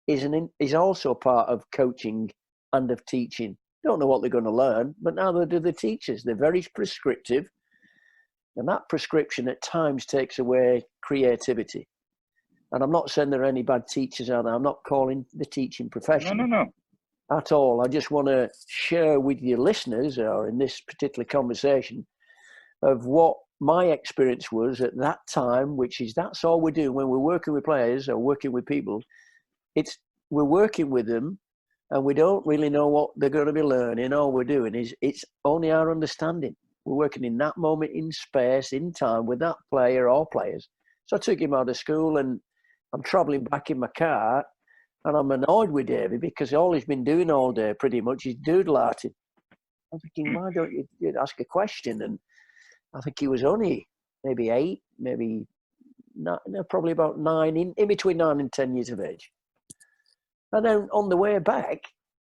is also part of coaching and of teaching. Don't know what they're going to learn, but neither do the teachers. They're very prescriptive, and that prescription at times takes away creativity. And I'm not saying there are any bad teachers out there. I'm not calling the teaching profession No. At all. I just want to share with your listeners, or in this particular conversation, of what my experience was at that time, that's all we do when we're working with players or working with people. We're working with them, and we don't really know what they're going to be learning. All we're doing is it's only our understanding. We're working in that moment in space, in time, with that player or players. So I took him out of school, and I'm traveling back in my car, and I'm annoyed with David because all he's been doing all day pretty much is doodle-arting. I'm thinking, why don't you ask a question? And I think he was only maybe 8, maybe not, no, probably about 9, in between 9 and 10 years of age. And then on the way back,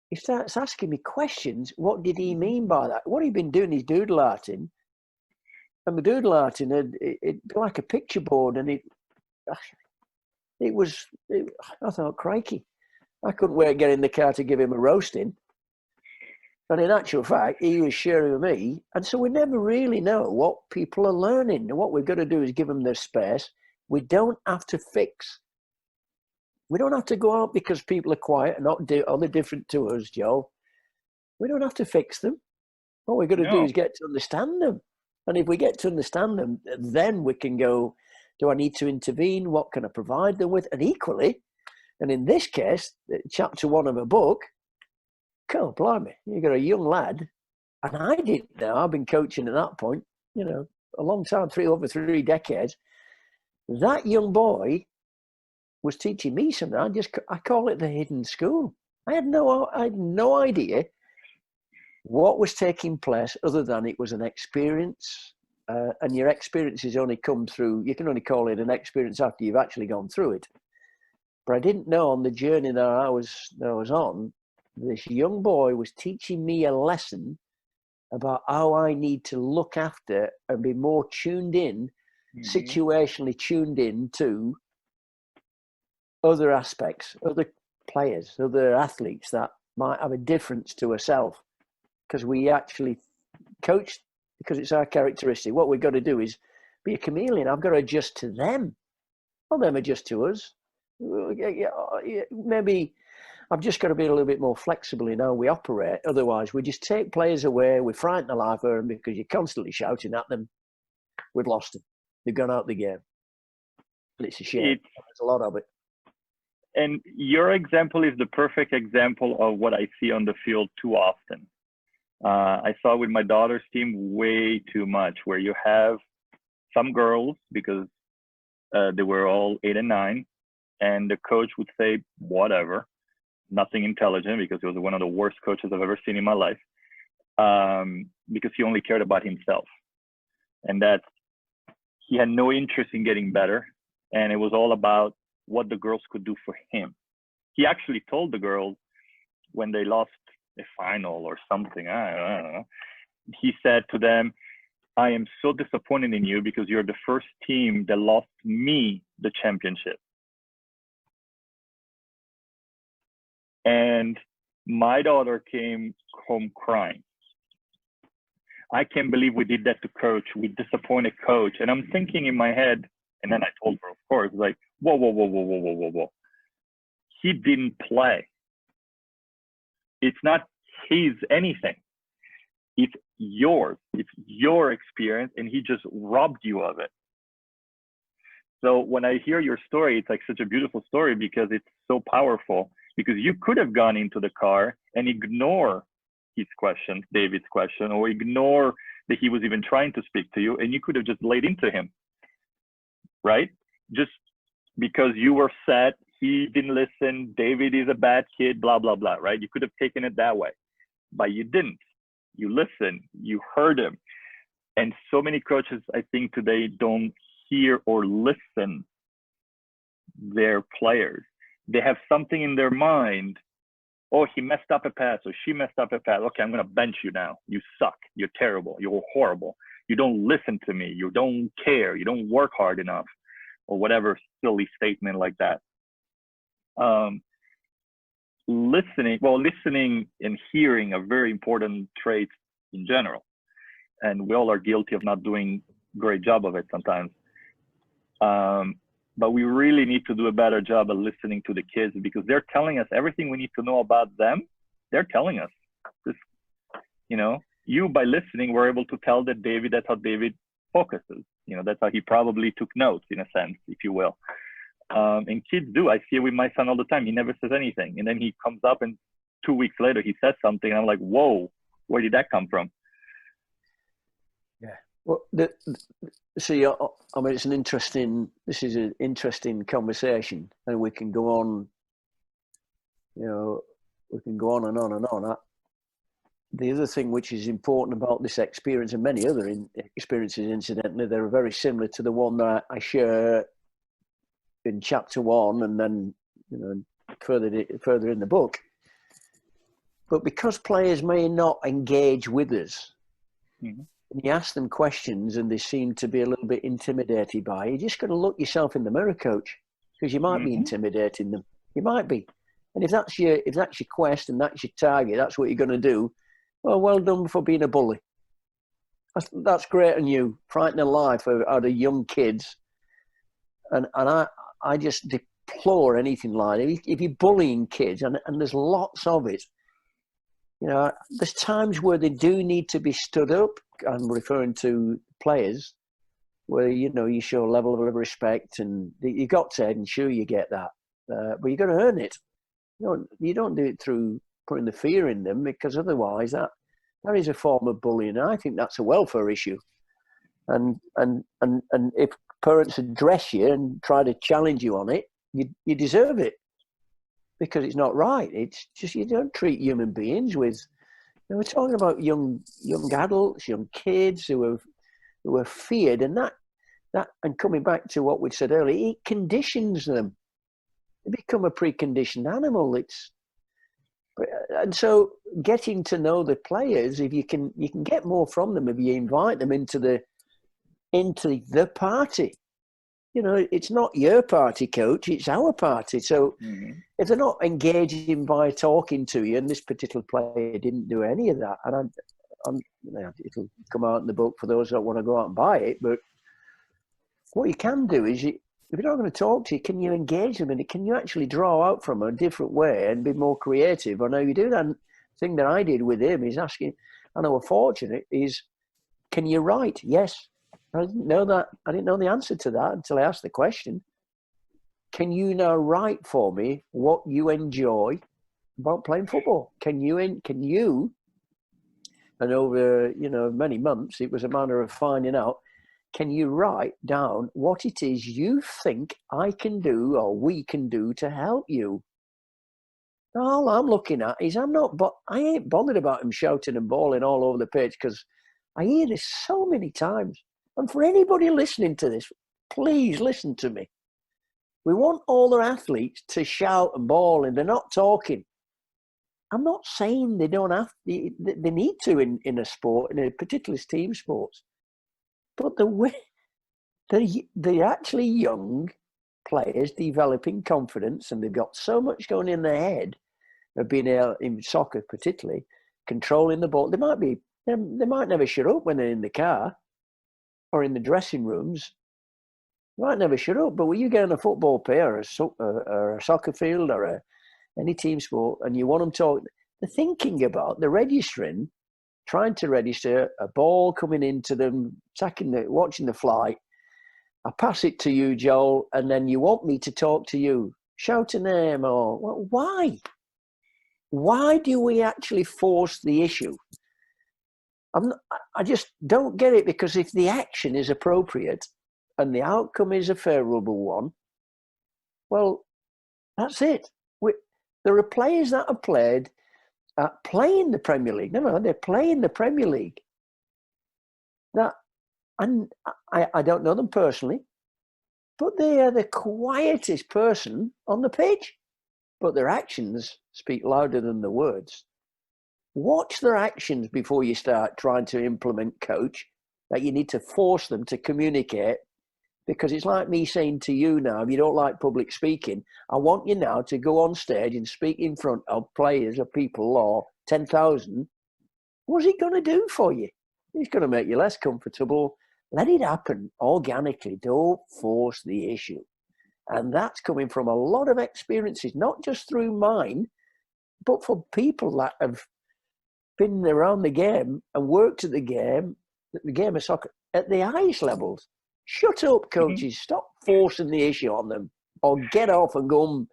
he starts asking me questions. What did he mean by that? What he'd been doing is doodle-arting. and the doodle art in it'd be like a picture board, and I thought, crikey, I couldn't wait to get in the car to give him a roasting. And in actual fact, he was sharing with me. And so we never really know what people are learning. And what we've got to do is give them their space. We don't have to fix. We don't have to go out because people are quiet and not they're different to us, Joe. We don't have to fix them. What we've got to do is get to understand them. And if we get to understand them, then we can go, do I need to intervene? What can I provide them with? And equally, and in this case, chapter 1 of a book, God, blimey, you got a young lad, and I didn't know. I've been coaching at that point, a long time, over 3 decades. That young boy was teaching me something. I call it the hidden school. I had no idea what was taking place other than it was an experience. And your experiences only come through, you can only call it an experience after you've actually gone through it. But I didn't know on the journey that I was on, this young boy was teaching me a lesson about how I need to look after and be more tuned in, situationally tuned in to other aspects, other players, other athletes that might have a difference to ourselves. Because we actually coach, because it's our characteristic. What we've got to do is be a chameleon. I've got to adjust to them, not them adjust to us. Maybe I've just got to be a little bit more flexible in how we operate. Otherwise, we just take players away. We frighten the life out of them because you're constantly shouting at them. We've lost them. They've gone out the game. And it's a shame. There's a lot of it. And your example is the perfect example of what I see on the field too often. I saw with my daughter's team way too much, where you have some girls, because they were all 8 and 9, and the coach would say, whatever. Nothing intelligent, because he was one of the worst coaches I've ever seen in my life, because he only cared about himself, and that he had no interest in getting better, and it was all about what the girls could do for him. He actually told the girls when they lost a final or something, I don't know, he said to them, I am so disappointed in you because you're the first team that lost me the championship. And my daughter came home crying. I can't believe we did that to coach. We disappointed coach. And I'm thinking in my head, and then I told her, of course, like, whoa. He didn't play. It's not his anything. It's yours. It's your experience, and he just robbed you of it. So when I hear your story, it's like such a beautiful story because it's so powerful. Because you could have gone into the car and ignore his question, David's question, or ignore that he was even trying to speak to you, and you could have just laid into him, right? Just because you were sad, he didn't listen, David is a bad kid, blah, blah, blah, right? You could have taken it that way, but you didn't. You listened, you heard him. And so many coaches, I think today, don't hear or listen their players. They have something in their mind. Oh, he messed up a pass, or she messed up a pass. Okay, I'm going to bench you now. You suck. You're terrible. You're horrible. You don't listen to me. You don't care. You don't work hard enough, or whatever silly statement like that. Listening and hearing are very important traits in general. And we all are guilty of not doing a great job of it sometimes. But we really need to do a better job of listening to the kids, because they're telling us everything we need to know about them. They're telling us this, you by listening, were able to tell that David, that's how David focuses. That's how he probably took notes, in a sense, if you will. And kids do. I see it with my son all the time. He never says anything. And then he comes up and 2 weeks later, he says something. And I'm like, whoa, where did that come from? Yeah. Well, see, I mean, this is an interesting conversation, and we can go on, we can go on and on and on. The other thing which is important about this experience, and many other experiences, incidentally, they're very similar to the one that I share in chapter 1, and then, further in the book. But because players may not engage with us, and you ask them questions and they seem to be a little bit intimidated by it, you just got to look yourself in the mirror, coach, because you might be intimidating them. You might be. And if that's your quest and that's your target, that's what you're going to do, well done for being a bully. That's great on you, frightening the life out of young kids. And I just deplore anything like that. If you're bullying kids, and there's lots of it, you know, there's times where they do need to be stood up. I'm referring to players where, you know, you show a level of respect and you got to ensure you get that. But you got to earn it. You don't do it through putting the fear in them, because otherwise that is a form of bullying. And I think that's a welfare issue. And if parents address you and try to challenge you on it, you deserve it, because it's not right. It's just, you don't treat human beings with. We're talking about young adults, young kids who are feared, and that and coming back to what we said earlier, it conditions them. They become a preconditioned animal. And so getting to know the players, if you can get more from them if you invite them into the party. You know, it's not your party, coach, it's our party. So if they're not engaging by talking to you, and this particular player didn't do any of that, and it'll come out in the book for those that want to go out and buy it, but what you can do is, if you're not going to talk to you, can you engage them in it? Can you actually draw out from a different way and be more creative? I know you do that. And the thing that I did with him is asking, I know we're fortunate, is, can you write? Yes. I didn't know that. I didn't know the answer to that until I asked the question. Can you now write for me what you enjoy about playing football? Can you? And over, you know, many months, it was a matter of finding out. Can you write down what it is you think I can do or we can do to help you? All I'm looking at is I ain't bothered about him shouting and bawling all over the pitch, because I hear this so many times. And for anybody listening to this, please listen to me. We want all our athletes to shout and bawl, and they're not talking. I'm not saying they don't have, they need to in a sport, in a particular team sports. But the way they're actually young players developing confidence, and they've got so much going in their head of being able, in soccer particularly, controlling the ball. They might never shut up when they're in the car or in the dressing rooms. They might never shut up, but when you get on a football pitch or a soccer field or any team sport, and you want them to, they're thinking about, they're registering, trying to register a ball coming into them, watching the flight. I pass it to you, Joel, and then you want me to talk to you. Shout a name, or why? Why do we actually force the issue? I just don't get it, because if the action is appropriate and the outcome is a favourable one, well, that's it. There are players that have playing the Premier League. No, they're playing the Premier League. And I don't know them personally, but they are the quietest person on the pitch. But their actions speak louder than the words. Watch their actions before you start trying to implement, coach, that you need to force them to communicate. Because it's like me saying to you now, if you don't like public speaking, I want you now to go on stage and speak in front of players or people or 10,000. What's it going to do for you? It's going to make you less comfortable. Let it happen organically. Don't force the issue. And that's coming from a lot of experiences, not just through mine, but for people that have been around the game and worked at the game of soccer at the highest levels. Shut up, coaches. Stop forcing the issue on them, or get off and go and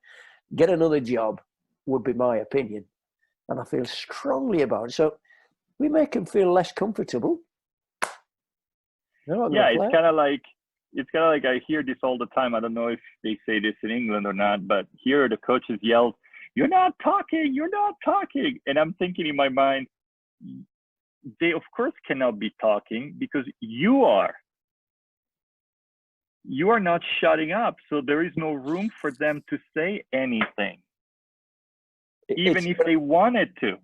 get another job, would be my opinion. And I feel strongly about it. So we make them feel less comfortable. Yeah, it's kind of like I hear this all the time. I don't know if they say this in England or not, but here the coaches yell, "You're not talking, you're not talking." And I'm thinking in my mind, they of course cannot be talking, because you are not shutting up. So there is no room for them to say anything, even if they wanted to.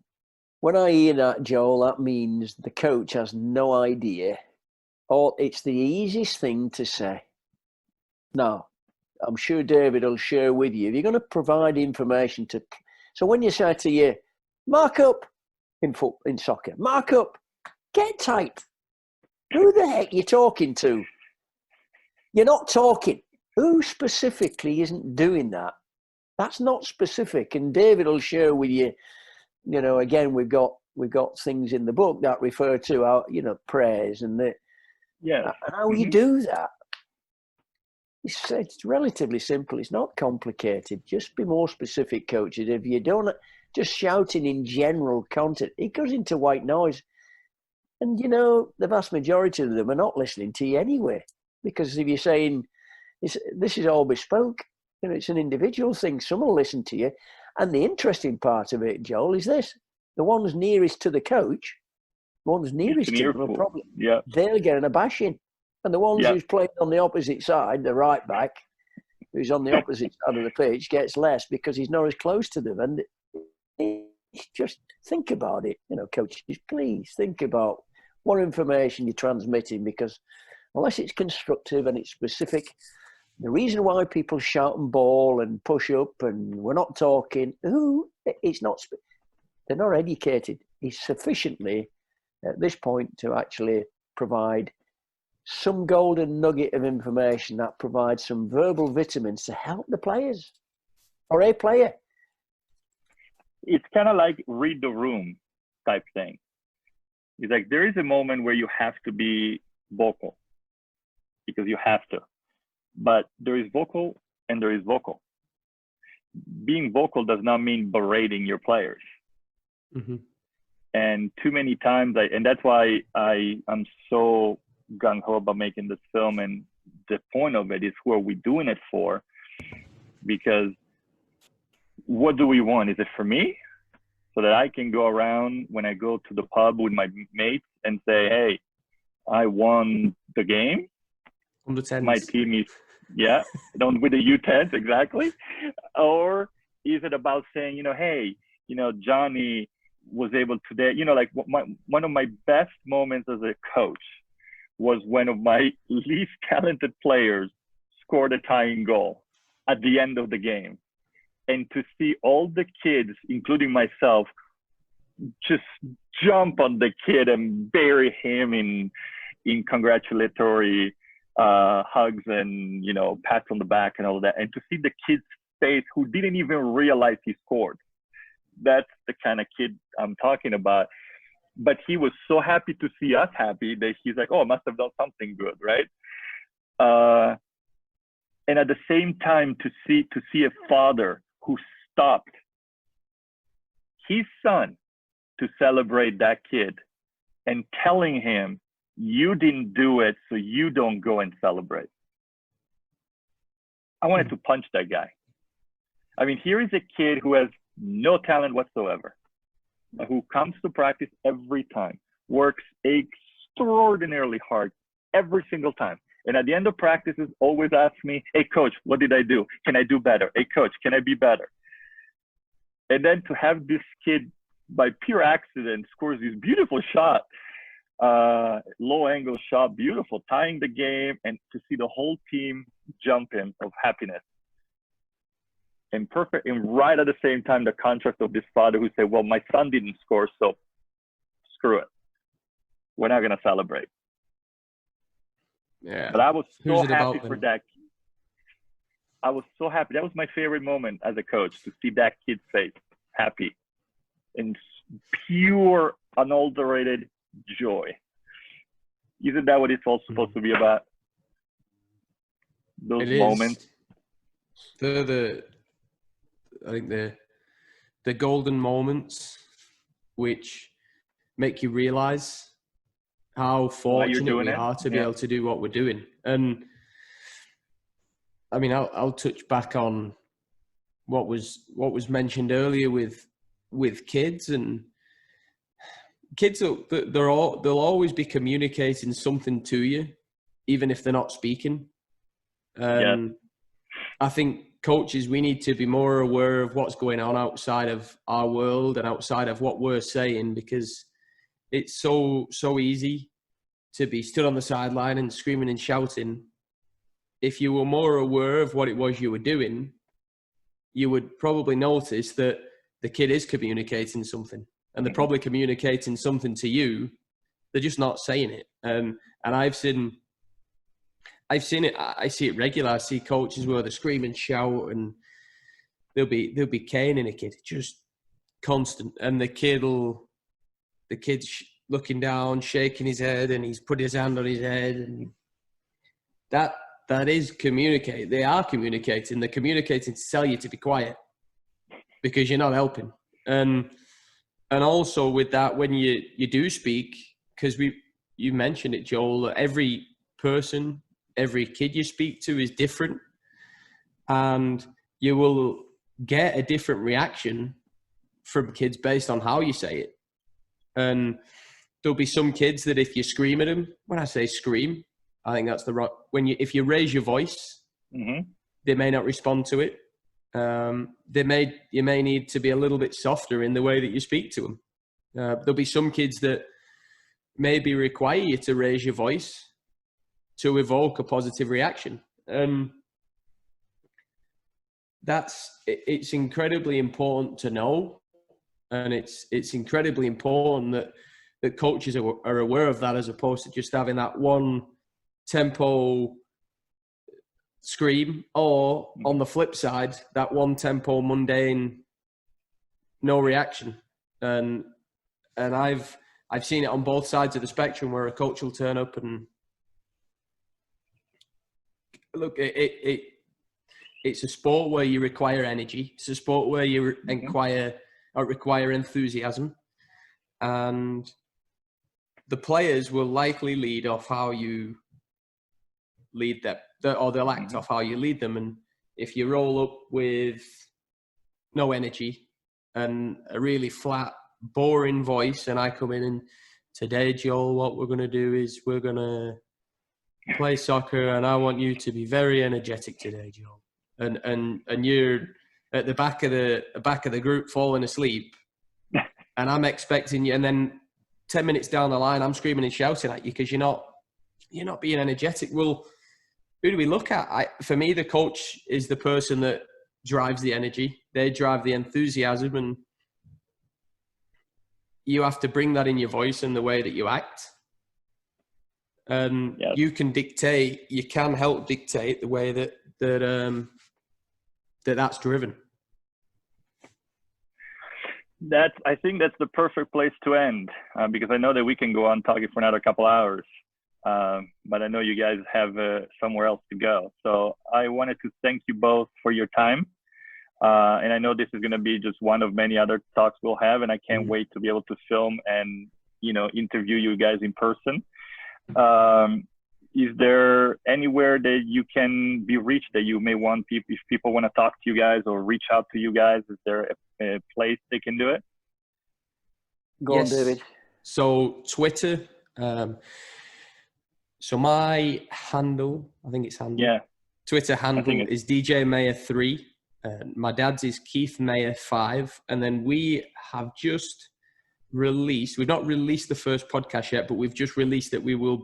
when I hear that, Joel, that means the coach has no idea, or it's the easiest thing to say. No, I'm sure David will share with you. If you're going to provide information to, so when you say to you, mark up in soccer, mark up, get tight. Who the heck you talking to? You're not talking. Who specifically isn't doing that? That's not specific. And David will share with you, you know, again, we've got things in the book that refer to our, you know, prayers and how you do that. It's relatively simple. It's not complicated. Just be more specific, coaches. If you don't, just shouting in general content, it goes into white noise. And, you know, the vast majority of them are not listening to you anyway. Because if you're saying, this is all bespoke, you know, it's an individual thing. Someone will listen to you. And the interesting part of it, Joel, is this. The ones nearest to the coach, the ones nearest to them, probably, they'll get a bashing. And the ones who's playing on the opposite side, the right back, who's on the opposite side of the pitch, gets less because he's not as close to them. And just think about it, you know, coaches, please think about what information you're transmitting, because unless it's constructive and it's specific, the reason why people shout and bawl and push up and we're not talking, it's not, they're not educated. It's sufficiently at this point to actually provide some golden nugget of information that provides some verbal vitamins to help the players or a player. It's kind of like read the room type thing. It's like there is a moment where you have to be vocal because you have to, but there is vocal and there is vocal. Being vocal does not mean berating your players. Mm-hmm. And too many times, and that's why I'm so gung-ho about making this film, and the point of it is who are we doing it for? Because what do we want? Is it for me? So that I can go around when I go to the pub with my mates and say, hey, I won the game. Under 10s. My team is, with the U10s, exactly. Or is it about saying, you know, hey, you know, Johnny was able today, you know, like one of my best moments as a coach was when of my least talented players scored a tying goal at the end of the game. And to see all the kids, including myself, just jump on the kid and bury him in congratulatory hugs and, you know, pats on the back and all of that. And to see the kid's face who didn't even realize he scored. That's the kind of kid I'm talking about. But he was so happy to see us happy that he's like, oh, I must have done something good, right? And at the same time, to see a father who stopped his son to celebrate that kid and telling him, you didn't do it, so you don't go and celebrate. I wanted to punch that guy. I mean, here is a kid who has no talent whatsoever, who comes to practice every time, works extraordinarily hard every single time. And at the end of practices, always asks me, hey, coach, what did I do? Can I do better? Hey, coach, can I be better? And then to have this kid, by pure accident, scores this beautiful shot, low angle shot, beautiful, tying the game, and to see the whole team jump in of happiness. And perfect, and right at the same time, the contrast of this father who said, well, my son didn't score, so screw it. We're not going to celebrate. Yeah. But I was so happy for that. I was so happy. That was my favorite moment as a coach, to see that kid's face, happy, and pure, unadulterated joy. Isn't that what it's all supposed to be about? Those moments. I think the golden moments which make you realize how fortunate we are to be able to do what we're doing. And I mean, I'll touch back on what was mentioned earlier with kids, and kids they'll always be communicating something to you, even if they're not speaking. I think coaches, we need to be more aware of what's going on outside of our world and outside of what we're saying, because it's so easy to be stood on the sideline and screaming and shouting. If you were more aware of what it was you were doing, you would probably notice that the kid is communicating something, and they're probably communicating something to you. They're just not saying it. And I've seen it. I see it regular. I see coaches where they scream and shout, and they'll be caning a kid, just constant. And the kid's looking down, shaking his head, and he's put his hand on his head, and that is communicate. They are communicating. They're communicating to tell you to be quiet because you're not helping. And also with that, when you do speak, because you mentioned it, Joel, every person, every kid you speak to is different, and you will get a different reaction from kids based on how you say it. And there'll be some kids that if you scream at them, when I say scream, I think that's the right, if you raise your voice, they may not respond to it. You may need to be a little bit softer in the way that you speak to them. There'll be some kids that maybe require you to raise your voice to evoke a positive reaction. It's incredibly important to know, and it's incredibly important that coaches are aware of that, as opposed to just having that one tempo scream, or on the flip side, that one tempo mundane no reaction. And I've seen it on both sides of the spectrum, where a coach will turn up and look, it's a sport where you require energy. It's a sport where you require enthusiasm, and the players will likely lead off how you lead them, or they'll act off how you lead them. And if you roll up with no energy and a really flat, boring voice, and I come in and, today, Joel, what we're going to do is we're going to play soccer, and I want you to be very energetic today, Joel. And you're at the back of the group falling asleep, and I'm expecting you, and then 10 minutes down the line, I'm screaming and shouting at you because you're not being energetic. Well, who do we look at? For me, the coach is the person that drives the energy. They drive the enthusiasm, and you have to bring that in your voice and the way that you act. And you can help dictate the way that's driven. I think that's the perfect place to end, because I know that we can go on talking for another couple hours, but I know you guys have somewhere else to go. So I wanted to thank you both for your time. And I know this is going to be just one of many other talks we'll have, and I can't wait to be able to film and, interview you guys in person. Is there anywhere that you can be reached that you may want if people want to talk to you guys or reach out to you guys? Is there a place they can do it? Go on, David. So Twitter. So my handle, I think it's handle. Yeah. Twitter handle is DJ Meyer 3. My dad's is Keith Meyer 5. And then we have just released, we've not released the first podcast yet, but we've just released that we're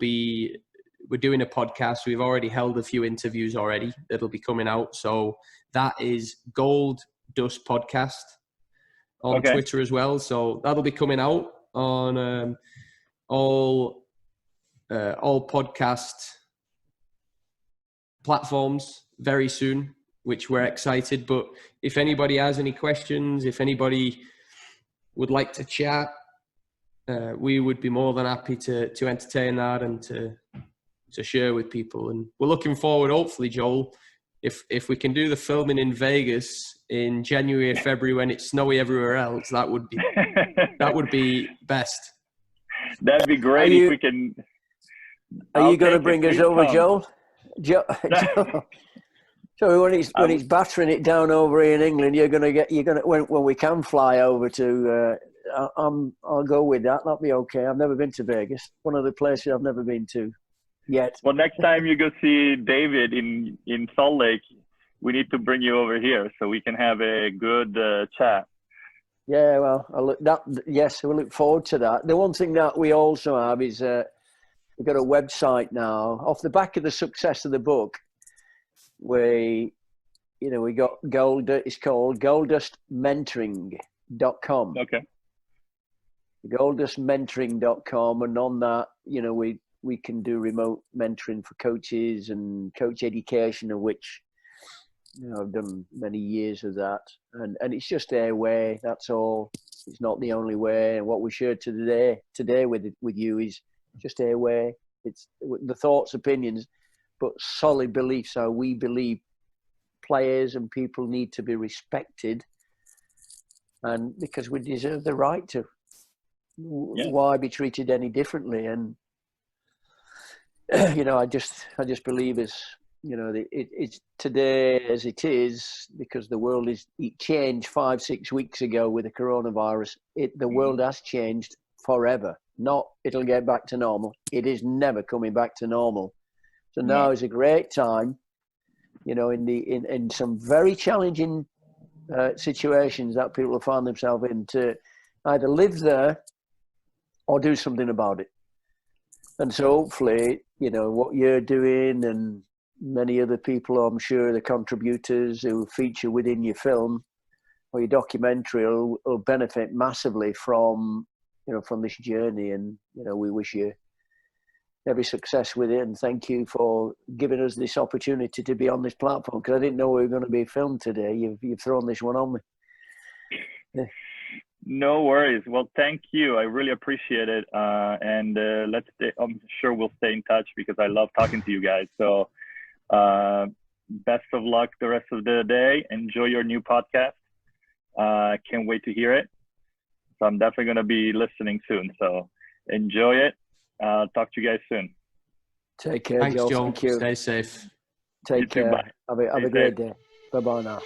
doing a podcast. We've already held a few interviews already that'll be coming out. So that is Gold Dust Podcast on Twitter as well. So that'll be coming out on all podcast platforms very soon, which we're excited. But if anybody has any questions, if anybody would like to chat, we would be more than happy to entertain that and to share with people. And we're looking forward, hopefully, Joel, if we can do the filming in Vegas in January or February when it's snowy everywhere else, that would be best. That'd be great if we can. Are you going to bring us over, Joel? Joel. So when it's battering it down over here in England, when we can fly over to, I'll go with that. That'll be okay. I've never been to Vegas. One of the places I've never been to yet. Well, next time you go see David in Salt Lake, we need to bring you over here so we can have a good chat. Yeah, well, yes, we look forward to that. The one thing that we also have is we've got a website now. Off the back of the success of the book, we got it's called goldustmentoring.com. Okay. goldustmentoring.com, and on that, we can do remote mentoring for coaches and coach education, of which I've done many years of that, and it's just their way. That's all. It's not the only way. And what we shared today with you is just their way. It's the thoughts, opinions, but solid beliefs. How we believe players and people need to be respected, and because we deserve the right to. Yeah. Why be treated any differently? And I just believe it's today as it is because the world it changed 5-6 weeks ago with the coronavirus. The world has changed forever. Not it'll get back to normal. It is never coming back to normal. So now is a great time, in some very challenging situations that people have found themselves in, to either live there or do something about it. And so hopefully, what you're doing and many other people, I'm sure the contributors who feature within your film or your documentary will benefit massively from this journey. And, we wish you every success with it. And thank you for giving us this opportunity to be on this platform, because I didn't know we were going to be filmed today. You've thrown this one on me. Yeah. No worries. Well, thank you. I really appreciate it. And I'm sure we'll stay in touch because I love talking to you guys. So best of luck the rest of the day. Enjoy your new podcast. Can't wait to hear it. So I'm definitely going to be listening soon. So enjoy it. Talk to you guys soon. Take care, Thanks, Joel. Joel. Thank you. Stay safe. Take care. Bye. Have a great day. Bye-bye now.